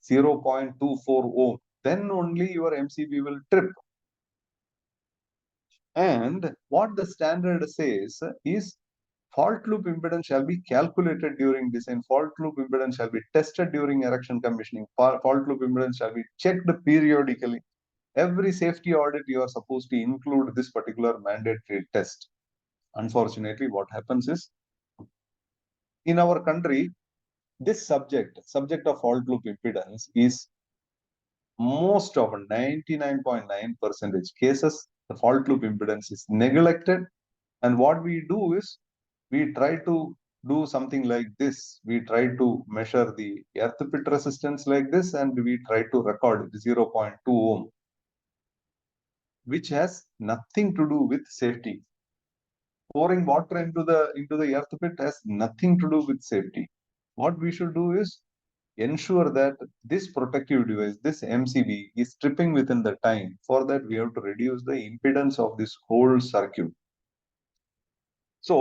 A: 0.24 ohm. Then only your MCB will trip. And what the standard says is fault loop impedance shall be calculated during design. Fault loop impedance shall be tested during erection commissioning. Fault loop impedance shall be checked periodically. Every safety audit, you are supposed to include this particular mandatory test. Unfortunately, what happens is, in our country, this subject of fault loop impedance is most of 99.9% cases, the fault loop impedance is neglected. And what we do is, we try to do something like this. We try to measure the earth pit resistance like this, and we try to record 0.2 ohm, which has nothing to do with safety. Pouring water into the earth pit has nothing to do with safety. What we should do is ensure that this protective device, this MCB, is tripping within the time. For that, we have to reduce the impedance of this whole circuit. So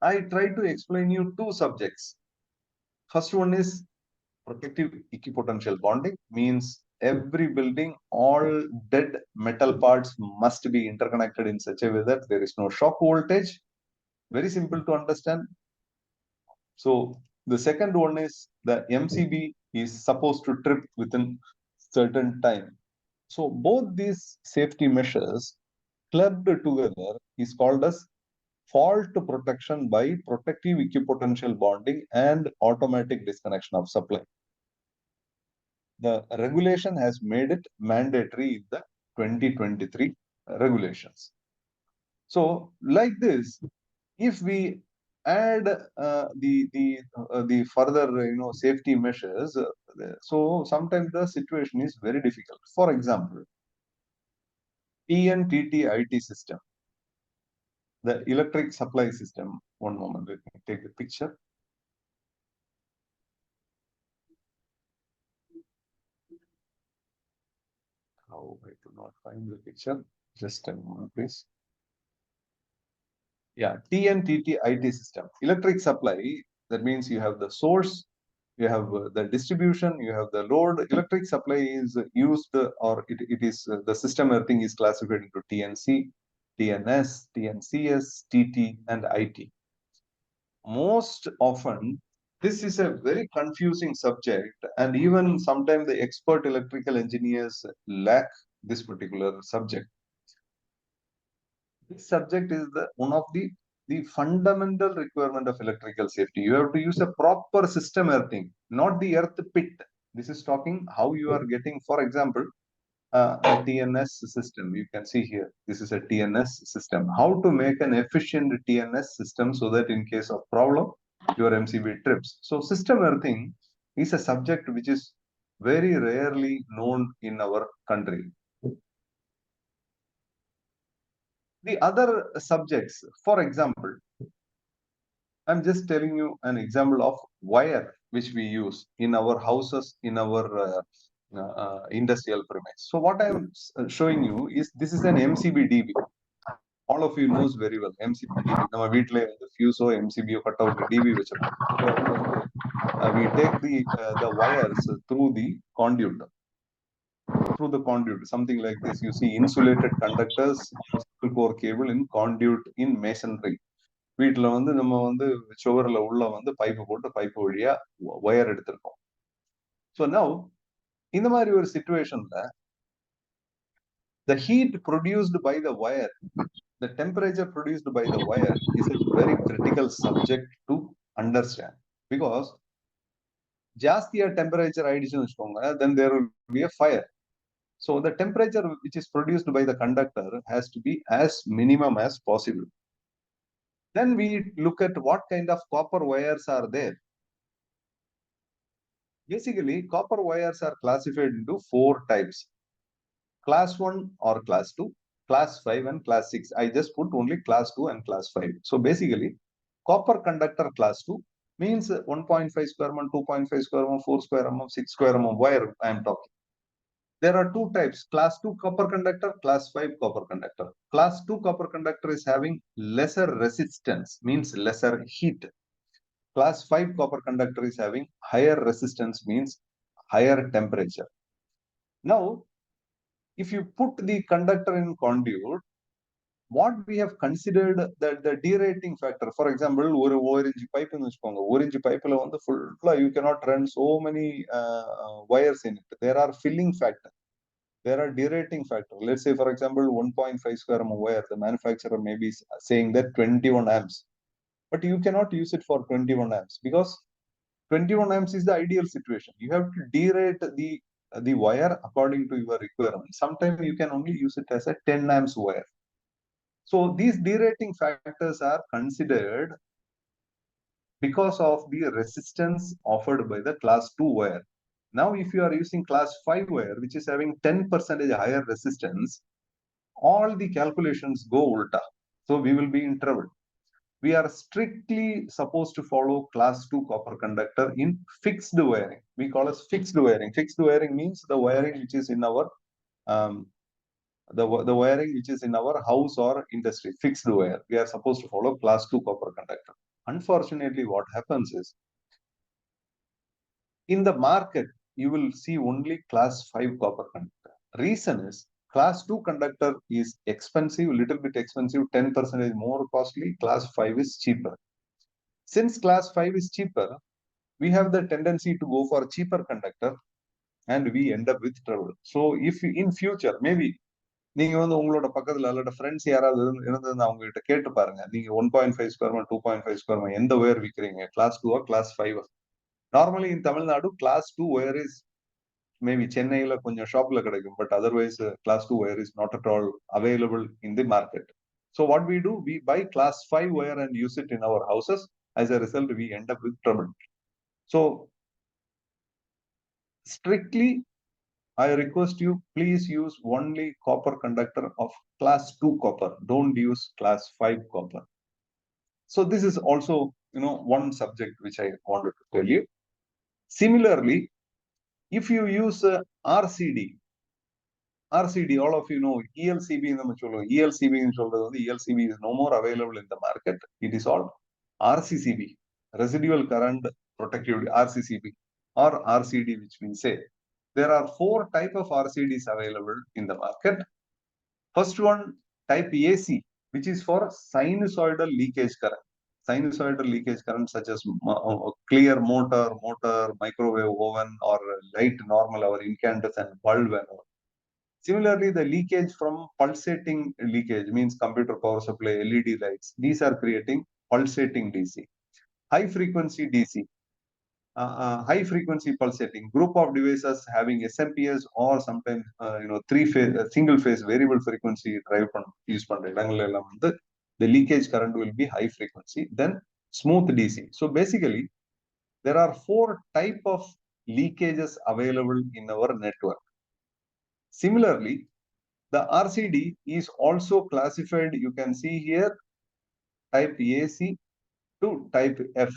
A: I try to explain you two subjects. First one is protective equipotential bonding, means every building, all dead metal parts must be interconnected in such a way that there is no shock voltage. Very simple to understand. So the second one is the MCB is supposed to trip within certain time. So both these safety measures clubbed together is called as fault protection by protective equipotential bonding and automatic disconnection of supply. The regulation has made it mandatory in the 2023 regulations. So like this, if we add the further safety measures, so sometimes the situation is very difficult. For example, TNTT system, the electric supply system. One moment, let me take the picture. Oh, I do not find the picture. Just a moment, please. Yeah, TNTT system, electric supply. That means you have the source, you have the distribution, you have the load. Electric supply is used, or it is the system everything is classified into TNC, TNS, TNCS, TT, and IT. Most often, this is a very confusing subject, and even sometimes the expert electrical engineers lack this particular subject. This subject is one of the fundamental requirement of electrical safety. You have to use a proper system earthing, not the earth pit. This is talking how you are getting, for example, a TNS system. You can see here, this is a TNS system. How to make an efficient TNS system so that in case of problem, your MCB trips. So system earthing is a subject which is very rarely known in our country. The other subjects, for example, I'm just telling you an example of wire which we use in our houses, in our industrial premise. So what I'm showing you is this is an MCB DB. All of you knows very well MCB DB. நம்ம வீட்டிலே வந்து ஃபியூஸோ MCB cut out DB வச்சிருக்கோம். We take the wires through the conduit. Through the conduit, something like this. You see insulated conductors, single core cable in conduit in masonry. வீட்டில் வந்து நம்ம வந்து சுவரில் உள்ள வந்து பைப்பு போட்டு பைப்பு வழியா ஒயர் எடுத்திருக்கோம். ஸோ நவ் இந்த மாதிரி ஒரு சிச்சுவேஷன்ல the heat produced by the wire, the temperature produced by the wire is a very critical subject to understand, because ஜாஸ்தியா டெம்பரேச்சர் ஆயிடுச்சுன்னு வச்சுக்கோங்க, then there will be a fire. So the temperature which is produced by the conductor has to be as minimum as possible. Then we look at what kind of copper wires are there. Basically, copper wires are classified into 4 types: class 1 or class 2, class 5, and class 6. I just put only class 2 and class 5. So basically, copper conductor class 2 means 1.5 square mm, 2.5 square mm, 4 square mm, 6 square mm wire I am talking. There are 2 types: class 2 copper conductor, class 5 copper conductor. Class 2 copper conductor is having lesser resistance, means lesser heat. Class 5 copper conductor is having higher resistance, means higher temperature. Now, if you put the conductor in conduit, what we have considered that the derating factor, for example, ஒரு 1 inch pipe னு வச்சுக்கோங்க, 1 inch pipeல வந்து full you cannot run so many wires in it. There are filling factor, there are derating factor. Let's say, for example, 1.5 square mm wire, the manufacturer may be saying that 21 amps, but you cannot use it for 21 amps because 21 amps is the ideal situation. You have to derate the wire according to your requirement. Sometimes you can only use it as a 10 amps wire. So these derating factors are considered because of the resistance offered by the class 2 wire. Now, if you are using class 5 wire, which is having 10% higher resistance, all the calculations go ulta. So we will be in trouble. We are strictly supposed to follow class 2 copper conductor in fixed wiring. We call it fixed wiring. Fixed wiring means the wiring which is in our the wiring which is in our house or industry, fixed wire. We are supposed to follow class 2 copper conductor. Unfortunately, what happens is, in the market, you will see only class 5 copper conductor. Reason is class 2 conductor is expensive, little bit expensive, 10% is more costly. Class 5 is cheaper. Since class 5 is cheaper, we have the tendency to go for cheaper conductor and we end up with trouble. So if in future, maybe நீங்க வந்து உங்களோட பக்கத்துல அல்லது friends யாராவது இருந்ததுன்னு அவங்க கிட்ட கேட்டு பாருங்க. நீங்க 1.5 ஸ்கொயர் 2.5 ஸ்கொயர் எந்த ஒயர் விற்கிறீங்க, class 2 class 5? Normally in Tamil Nadu class 2 wire is maybe சென்னையில கொஞ்சம் ஷாப்ல கிடைக்கும், but otherwise class 2 wire is not at all available in the market. So what we do, we buy class 5 wire and use it in our houses. As a result, we end up with trouble. So strictly, I request you, please use only copper conductor of class 2 copper. Don't use class 5 copper. So this is also, one subject which I wanted to tell you. Similarly, if you use RCD, all of you know ELCB in the ELCB in ELCB is no more available in the market. It is all RCCB, residual current protective RCCB or RCD, which we say. There are 4 type of RCDs available in the market. First one, type AC, which is for sinusoidal leakage current. Sinusoidal leakage current such as clear motor, microwave oven, or light normal or incandescent bulb and all. Similarly, the leakage from pulsating leakage means computer power supply, LED lights. These are creating pulsating DC. High frequency DC, high frequency pulsating group of devices having SMPS or sometimes single phase variable frequency drive use பண்ற the leakage current will be high frequency. Then smooth DC. So basically there are 4 type of leakages available in our network. Similarly, the RCD is also classified, you can see here, type AC to type F.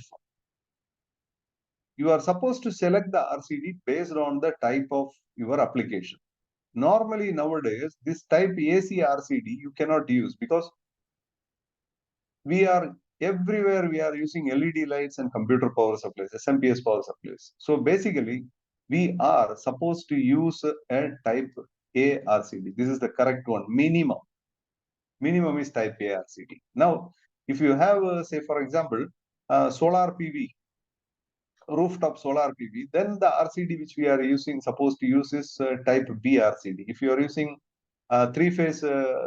A: You are supposed to select the RCD based on the type of your application. Normally nowadays, this type AC RCD you cannot use because we are everywhere we are using LED lights and computer power supplies, SMPS power supplies. So basically, we are supposed to use a type A RCD. This is the correct one. Minimum is type A RCD. Now, if you have, say for example, solar PV, rooftop solar PV, then the RCD which we are using, supposed to use is type B RCD. If you are using 3-phase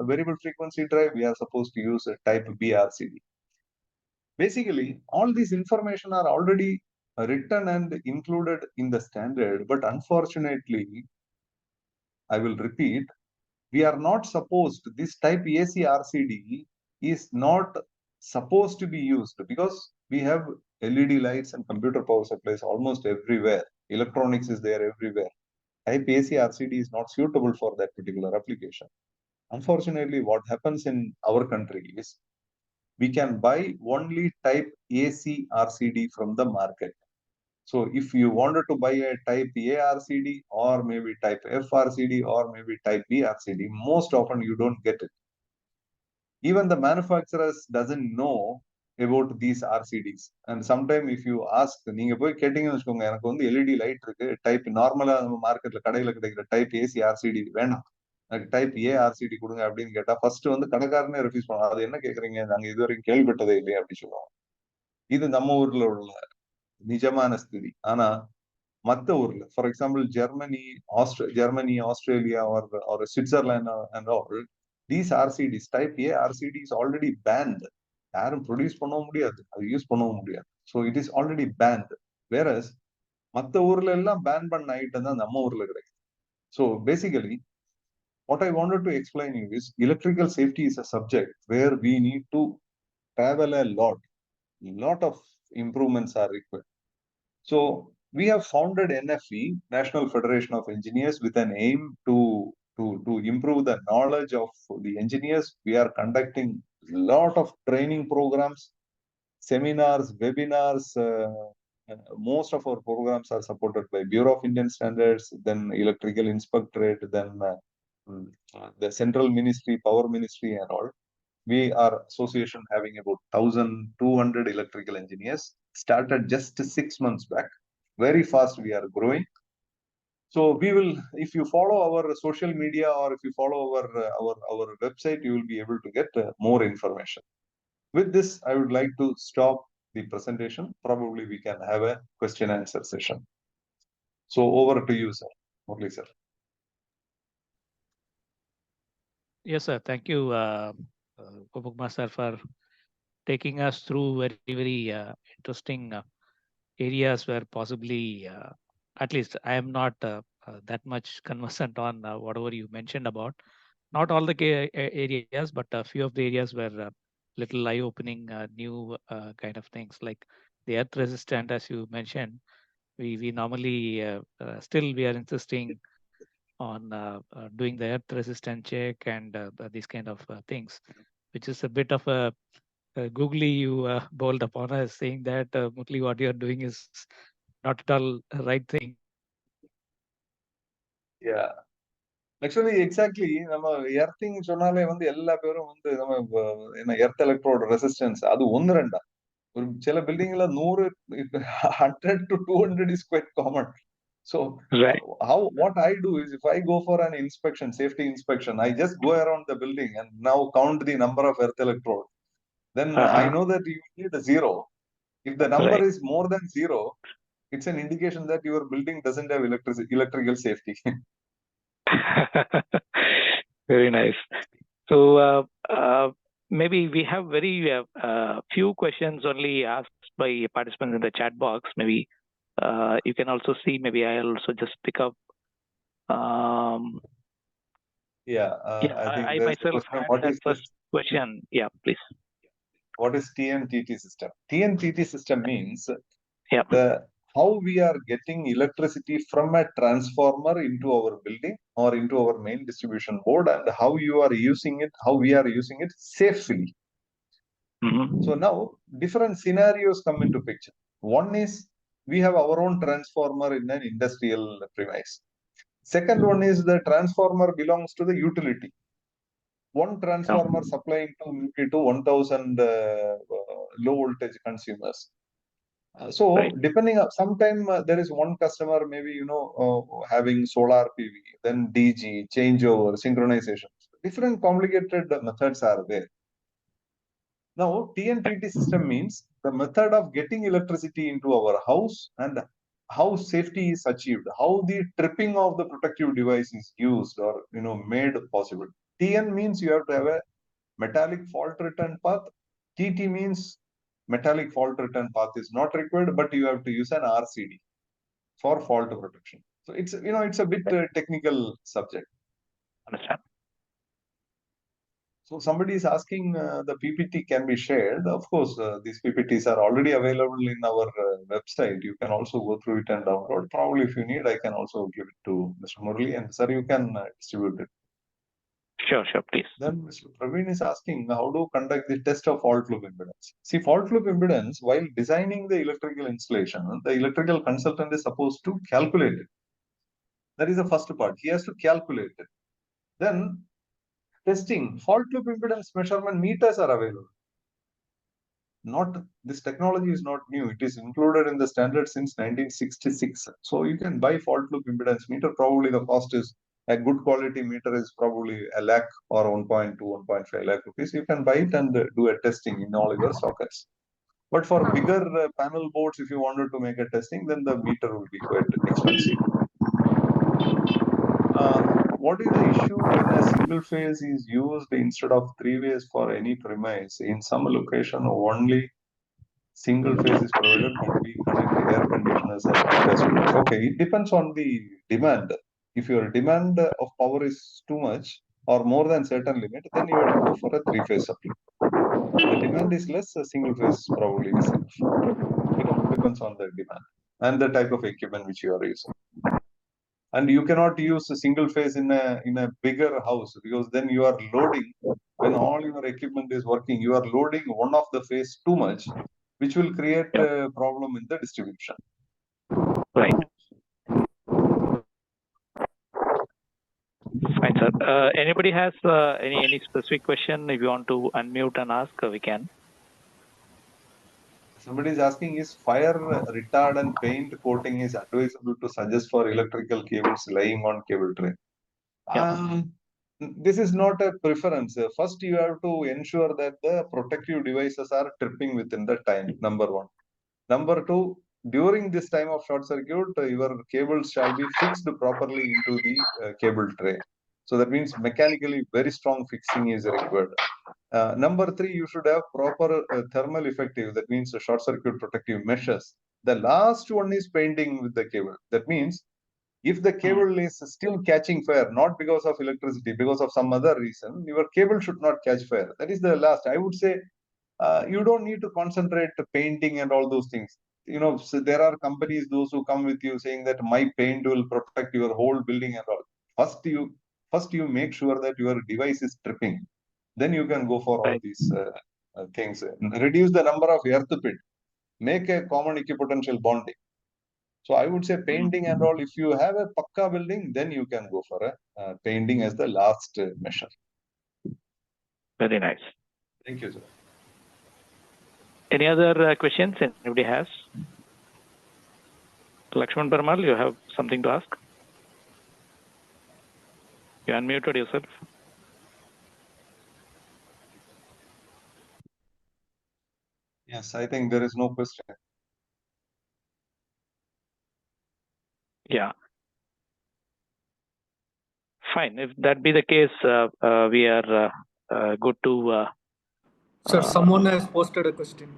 A: variable frequency drive, we are supposed to use type B RCD. Basically, all these information are already written and included in the standard, but unfortunately, I will repeat, we are not supposed, this type AC RCD is not supposed to be used because we have LED lights and computer power supplies almost everywhere. Electronics is there everywhere. Type AC RCD is not suitable for that particular application. Unfortunately, what happens in our country is we can buy only type AC RCD from the market. So if you wanted to buy a type A RCD or maybe type F RCD or maybe type B RCD, most often you don't get it. Even the manufacturers doesn't know about these RCDs. And sometimes if you ask, நீங்க போய் கேட்டீங்கன்னு வச்சுக்கோங்க, எனக்கு வந்து LED light இருக்கு, type நார்மலா நம்ம மார்க்கெட்ல கடையில கிடைக்கிற டைப் ஏசி ஆர்சிடி வேணாம், எனக்கு டைப் ஏ ஆர்சிடி கொடுங்க அப்படின்னு கேட்டா ஃபர்ஸ்ட் வந்து கடைக்காரனே ரெஃப்யூஸ் பண்ணுவாங்க. அது என்ன கேக்குறீங்க, நாங்க இதுவரைக்கும் கேள்விப்பட்டதே இல்லையே அப்படி சொல்லுவாங்க. இது நம்ம ஊர்ல உள்ள நிஜமான ஸ்திதி. ஆனா மத்த ஊர்ல, for example Germany, Australia or Switzerland and all, these RCDs, type A RCD is already banned. யாரும் ப்ரொடியூஸ் பண்ணவும் முடியாது, அது யூஸ் பண்ணவும் முடியாது. So it is already banned. Whereas மற்ற ஊர்ல எல்லாம் பேன் பண்ண ஐட்டம் தான் நம்ம ஊர்ல கிடைக்கும். So basically what I wanted to explain you is electrical safety is a subject where we need to travel a lot of improvements are required. So we have founded NFE, National Federation of Engineers, with an aim to improve the knowledge of the engineers. We are conducting a lot of training programs, seminars, webinars. Most of our programs are supported by Bureau of Indian Standards, then Electrical Inspectorate, then the Central Ministry, Power Ministry and all. We are association having about 1,200 electrical engineers, started just 6 months back. Very fast we are growing. So we will, if you follow our social media or if you follow our website, you will be able to get more information. With this, I would like to stop the presentation. Probably we can have a question answer session. So over to you, sir. Murli, sir.
B: Yes, sir. Thank you, Upagma sir, for taking us through very interesting areas where possibly, at least I am not that much conversant on whatever you mentioned about. Not all the areas, but a few of the areas were little eye-opening, new kind of things like the earth resistant, as you mentioned. We normally still we are insisting on doing the earth resistant check and these kind of things, which is a bit of a googly you bowled upon us, saying that Mutli, what you are doing is not at all a right thing.
A: Yeah. Actually, exactly. நம்ம earthing சொன்னாலே வந்து எல்லா பேரும் வந்து நம்ம என்ன earth electrode resistance அது ஒன்னு ரெண்டா ஒரு சில பில்டிங்ல 100 100 to 200 is quite common. So
B: Right.
A: what I do is if I go for an inspection, safety inspection, I just go around the building and now count the number of earth electrodes. Then I know that you need a zero. If the number
B: Right.
A: is more than zero, it's an indication that your building doesn't have electrical safety.
B: Very nice. So maybe we have very few questions only asked by participants in the chat box. Maybe you can also see. Maybe I'll also just pick up.
A: Yeah,
B: Yeah,
A: I think
B: I
A: there's a
B: myself
A: question.
B: had
A: What
B: that
A: is this?
B: first question. Yeah, please.
A: What is TNTT system? TNTT system means
B: Yeah.
A: the how we are getting electricity from a transformer into our building or into our main distribution board, and how you are using it, how we are using it safely. So now different scenarios come into picture. One is we have our own transformer in an industrial premise. Second one is the transformer belongs to the utility. One transformer supplying to 1000 low voltage consumers. So
B: Right.
A: depending on sometime there is one customer maybe having solar PV, then DG, changeover, synchronization. Different complicated methods are there. Now TNTT system means the method of getting electricity into our house and how safety is achieved, how the tripping of the protective device is used or made possible. TN means you have to have a metallic fault return path. TT means metallic fault return path is not required, but you have to use an RCD for fault protection. So it's a bit technical subject.
B: Understand.
A: So somebody is asking the PPT can be shared. Of course, these PPTs are already available in our website. You can also go through it and download. Probably if you need, I can also give it to Mr. Murali, and sir, you can distribute it.
B: Sure, please.
A: Then Mr. Praveen is asking how to conduct the test of fault loop impedance. See, fault loop impedance, while designing the electrical installation, the electrical consultant is supposed to calculate it. That is the first part. He has to calculate it. Then testing, fault loop impedance measurement meters are available. This technology is not new. It is included in the standard since 1966. So you can buy fault loop impedance meter. Probably the cost is a good quality meter is probably a lakh or 1.2, 1.5 lakh rupees. You can buy it and do a testing in all your sockets. But for bigger panel boards, if you wanted to make a testing, then the meter will be quite expensive. What is the issue when a single phase is used instead of 3 ways for any premise? In some location, only single phase is provided, but we connect air conditioners and heaters to it. Okay, it depends on the demand. If your demand of power is too much or more than certain limit, then you have to go for a 3-phase supply. If the demand is less, a single phase probably is enough. Depends on the demand and the type of equipment which you are using. And you cannot use a single phase in a bigger house, because then you are loading, when all your equipment is working, you are loading one of the phase too much, which will create a problem in the distribution.
B: Right. Fine, sir. Anybody has any specific question? If you want to unmute and ask, we can.
A: Somebody is asking, is fire retardant paint coating is advisable to suggest for electrical cables lying on cable tray? This is not a preference. First, you have to ensure that the protective devices are tripping within the time, number one. Number two, during this time of short circuit, your cables shall be fixed properly into the cable tray. So that means mechanically very strong fixing is required. Number three, you should have proper thermal effective, that means short circuit protective measures. The last one is painting with the cable. That means if the cable is still catching fire, not because of electricity, because of some other reason, your cable should not catch fire. That is the last. I would say you don't need to concentrate painting and all those things. So there are companies, those who come with you saying that my paint will protect your whole building and all. First you make sure that your device is tripping. Then you can go for all these things. Reduce the number of earth pit. Make a common equipotential bonding. So I would say painting and all, if you have a pakka building, then you can go for a painting as the last measure.
B: Very nice.
A: Thank you, sir.
B: Any other questions anybody has? Lakshman Parmal, you have something to ask? You unmuted yourself.
A: Yes, I think there is no question.
B: Yeah. Fine. If that be the case, we are good to.
C: Sir, someone has posted a question.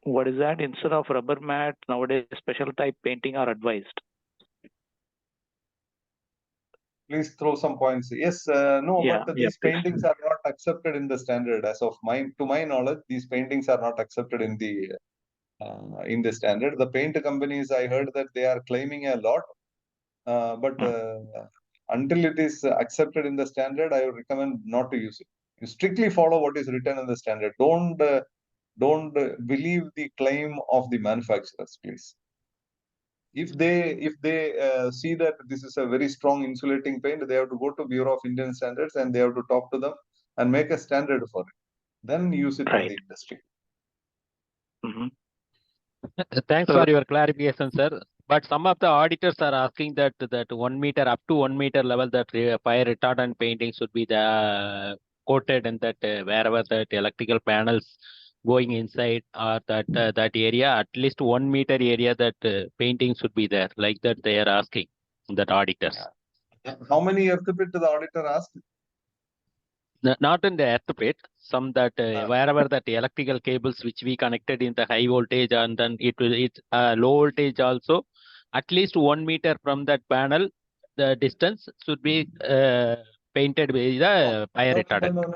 B: What is that? Instead of rubber mat, nowadays special type painting are advised.
A: Please throw some points. Yes, no, but these paintings are not accepted in the standard. As of to my knowledge, these paintings are not accepted in the standard. The paint companies, I heard that they are claiming a lot, but until it is accepted in the standard, I would recommend not to use it. You strictly follow what is written in the standard. Don't believe the claim of the manufacturers, please. If they see that this is a very strong insulating paint, they have to go to Bureau of Indian Standards and they have to talk to them and make a standard for it. Then use it in the industry.
D: Thanks for your clarification, sir. But some of the auditors are asking that 1 meter, up to 1 meter level, that fire retardant painting should be coated in that wherever that electrical panels going inside or that area, at least 1 meter area, that painting should be there. Like that they are asking, that auditors.
A: How many earth pit the auditor asked?
D: Not in the earth pit, some that wherever that electrical cables which we connected in the high voltage, and then it's low voltage also, at least 1 meter from that panel, the distance should be painted with the fire retardant.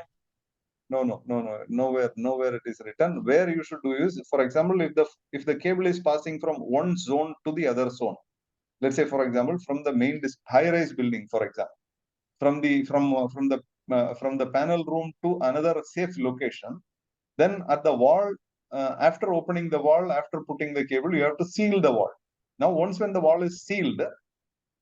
A: No, nowhere it is written. Where you should do is, for example, if the cable is passing from one zone to the other zone, let's say, for example, from the main high-rise building, for example, from the panel room to another safe location, then at the wall, after opening the wall, after putting the cable, you have to seal the wall. Now, once when the wall is sealed,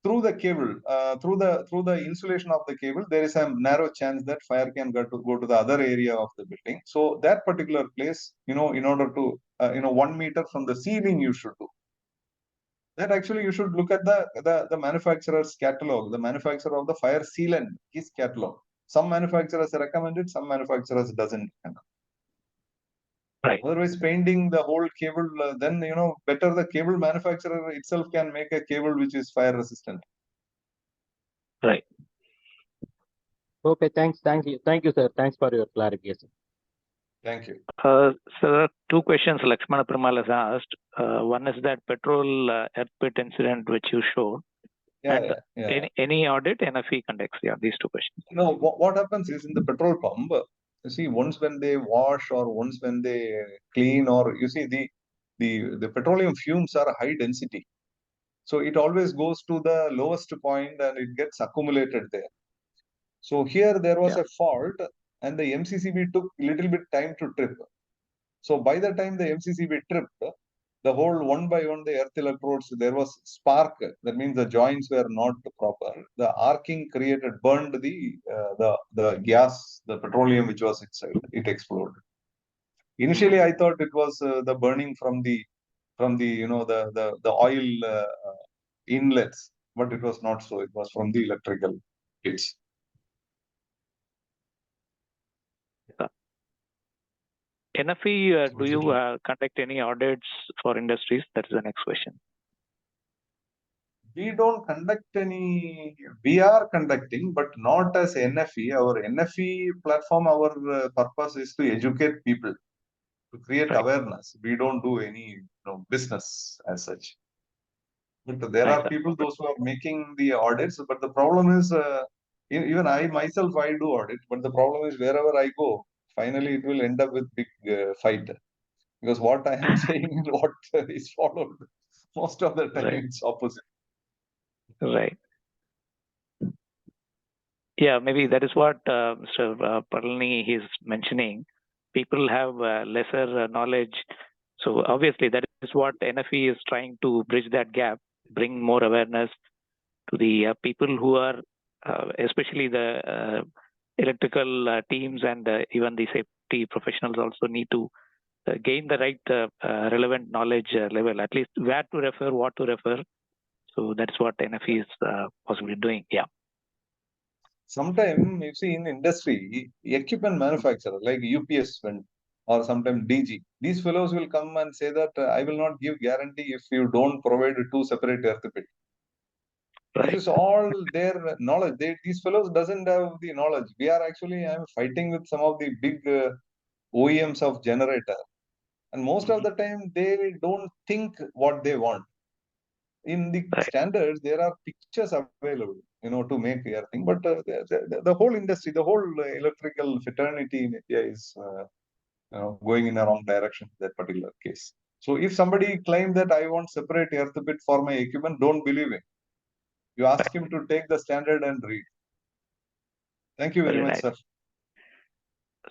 A: through the cable, through the insulation of the cable, there is a narrow chance that fire can go to the other area of the building. So that particular place, in order to 1 meter from the ceiling, you should do. That actually you should look at the manufacturer's catalog, the manufacturer of the fire sealant, his catalog. Some manufacturers recommend it, some manufacturers doesn't.
B: Right.
A: Otherwise, painting the whole cable, then better the cable manufacturer itself can make a cable which is fire resistant.
B: Right.
D: Okay, thank you, sir. Thanks for your clarification.
A: Thank you.
B: So there are two questions Lakshmana Parimal has asked. One is that petrol earth pit incident which you showed.
A: Yeah.
B: Any audit, NFE conducts. Yeah, these two questions.
A: What happens is in the petrol pump, you see, once when they wash or once when they clean, or you see the petroleum fumes are high density. So it always goes to the lowest point and it gets accumulated there. So here there was a fault and the MCCB took a little bit time to trip. So by the time the MCCB tripped, the whole one by one, the earth electrodes, there was spark. That means the joints were not proper. The arcing burned the gas, the petroleum which was inside. It exploded. Initially, I thought it was the burning from the the oil inlets, but it was not so. It was from the electrical hits.
B: NFE, do you conduct any audits for industries? That is the next question.
A: We don't conduct any. We are conducting, but not as NFE. Our NFE platform, our purpose is to educate people, to create awareness. We don't do any business as such. But there are people, those who are making the audits. But the problem is, even I myself, I do audit. But the problem is, wherever I go, finally it will end up with big fight. Because what I am saying and what is followed, most of the time it's opposite.
B: Right. Yeah, maybe that is what Mr. Palani is mentioning. People have lesser knowledge. So obviously that is what NFE is trying to bridge that gap, bring more awareness to the people who are, especially the electrical teams and even the safety professionals also need to gain the right relevant knowledge level, at least where to refer, what to refer. So that's what NFE is possibly doing. Yeah.
A: Sometimes you see in industry, equipment manufacturer like UPS or sometimes DG, these fellows will come and say that I will not give guarantee if you don't provide 2 separate earth pits. This is all their knowledge. These fellows doesn't have the knowledge. I'm fighting with some of the big OEMs of generator, and most of the time they don't think what they want. In the standards, there are pictures available, to make earthing. But the whole industry, the whole electrical fraternity in India is going in a wrong direction in that particular case. So if somebody claims that I want separate earth pit for my equipment, don't believe him. You ask him to take the standard and read. Thank you very much, sir.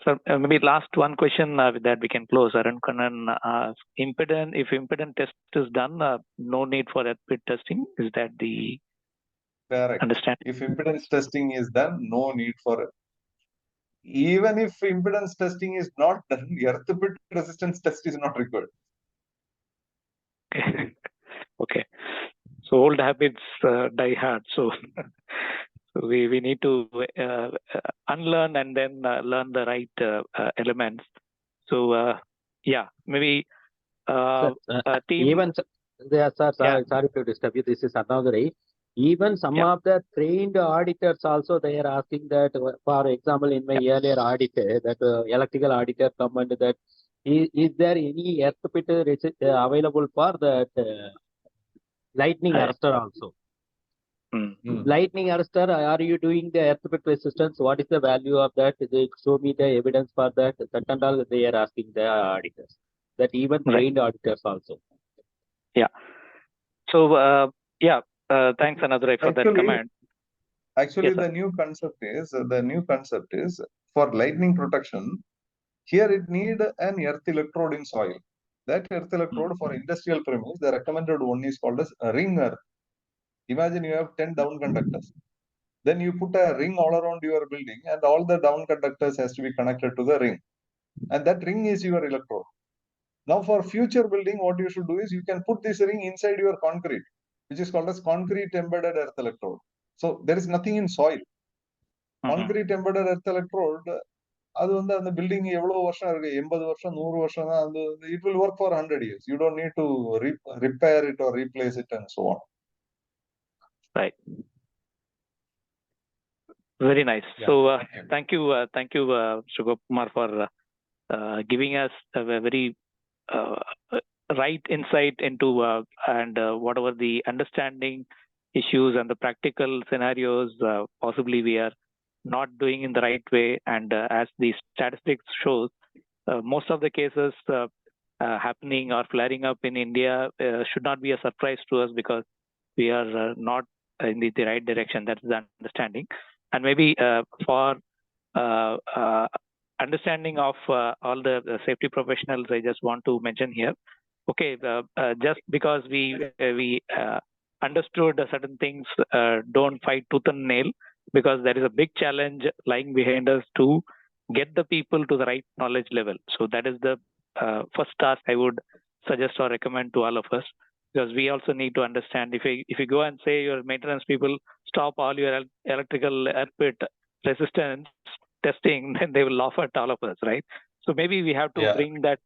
B: So maybe last one question with that we can close. Arun Kannan asks, if impedance test is done, no need for earth pit testing. Is that the understanding?
A: If impedance testing is done, no need for it. Even if impedance testing is not done, earth pit resistance test is not required.
B: Okay. So old habits die hard. So we need to unlearn and then learn the right elements. So maybe team.
D: Even sorry to disturb you. This is Adnagari. Even some of the trained auditors also they are asking that. For example, in my earlier audit, that electrical auditor comment that is there any earth pit available for that lightning arrestor also? Lightning arrestor, are you doing the earth pit resistance? What is the value of that? They show me the evidence for that. That and all they are asking the auditors. That even trained auditors also.
B: Yeah. So thanks Anadrai for that comment.
A: Actually, the new concept is for lightning protection. Here it need an earth electrode in soil. That earth electrode for industrial premise, the recommended one is called as a ring earth. Imagine you have 10 down conductors. Then you put a ring all around your building and all the down conductors has to be connected to the ring. And that ring is your electrode. Now for future building, what you should do is you can put this ring inside your concrete, which is called as concrete embedded earth electrode. So there is nothing in soil. Concrete embedded earth electrode, அது வந்து அந்த building எவ்வளவு வருஷம் இருக்கு 80 வருஷம் 100 வருஷம் தான் அது it will work for 100 years. You don't need to repair it or replace it and so on.
B: Right. Very nice. So thank you Mr. Kumar for giving us a very right insight into and whatever the understanding issues and the practical scenarios possibly we are not doing in the right way. And as the statistics shows, most of the cases happening or flaring up in India should not be a surprise to us because we are not in the right direction. That's the understanding. And maybe for understanding of all the safety professionals, I just want to mention here. Okay, just because we understood certain things, don't fight tooth and nail, because there is a big challenge lying behind us to get the people to the right knowledge level. So that is the first task I would suggest or recommend to all of us, because we also need to understand if you go and say your maintenance people stop all your electrical airpit resistance testing, then they will laugh at all of us, right? So maybe we have to bring that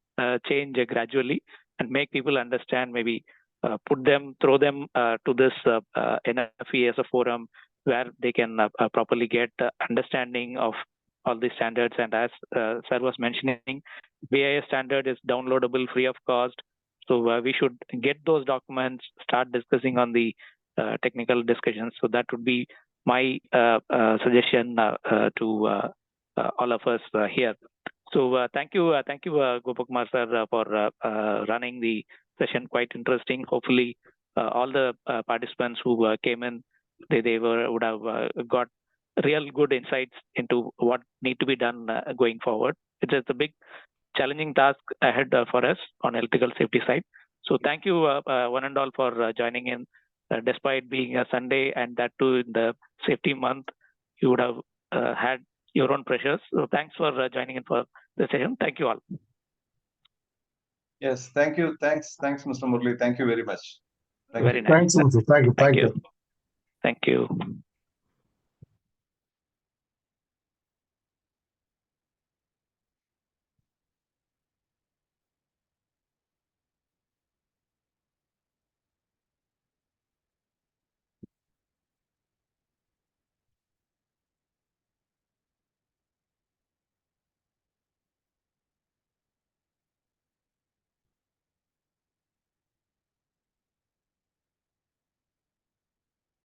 B: change gradually and make people understand, maybe throw them to this NFE as a forum where they can properly get understanding of all these standards. And as Sir was mentioning, BIS standard is downloadable free of cost. So we should get those documents, start discussing on the technical discussions. So that would be my suggestion to all of us here. So thank you, Gopakumar sir, for running the session. Quite interesting. Hopefully, all the participants who came in, they would have got real good insights into what need to be done going forward. It's a big challenging task ahead for us on electrical safety side. So thank you one and all for joining in, despite being a Sunday and that too in the safety month. You would have had your own pressures. So thanks for joining in for the session. Thank you all.
A: Yes, thank you. Thanks, Mr. Murli. Thank you very much.
B: Very nice.
C: Thanks, Muthu. Thank you.
B: Thank you.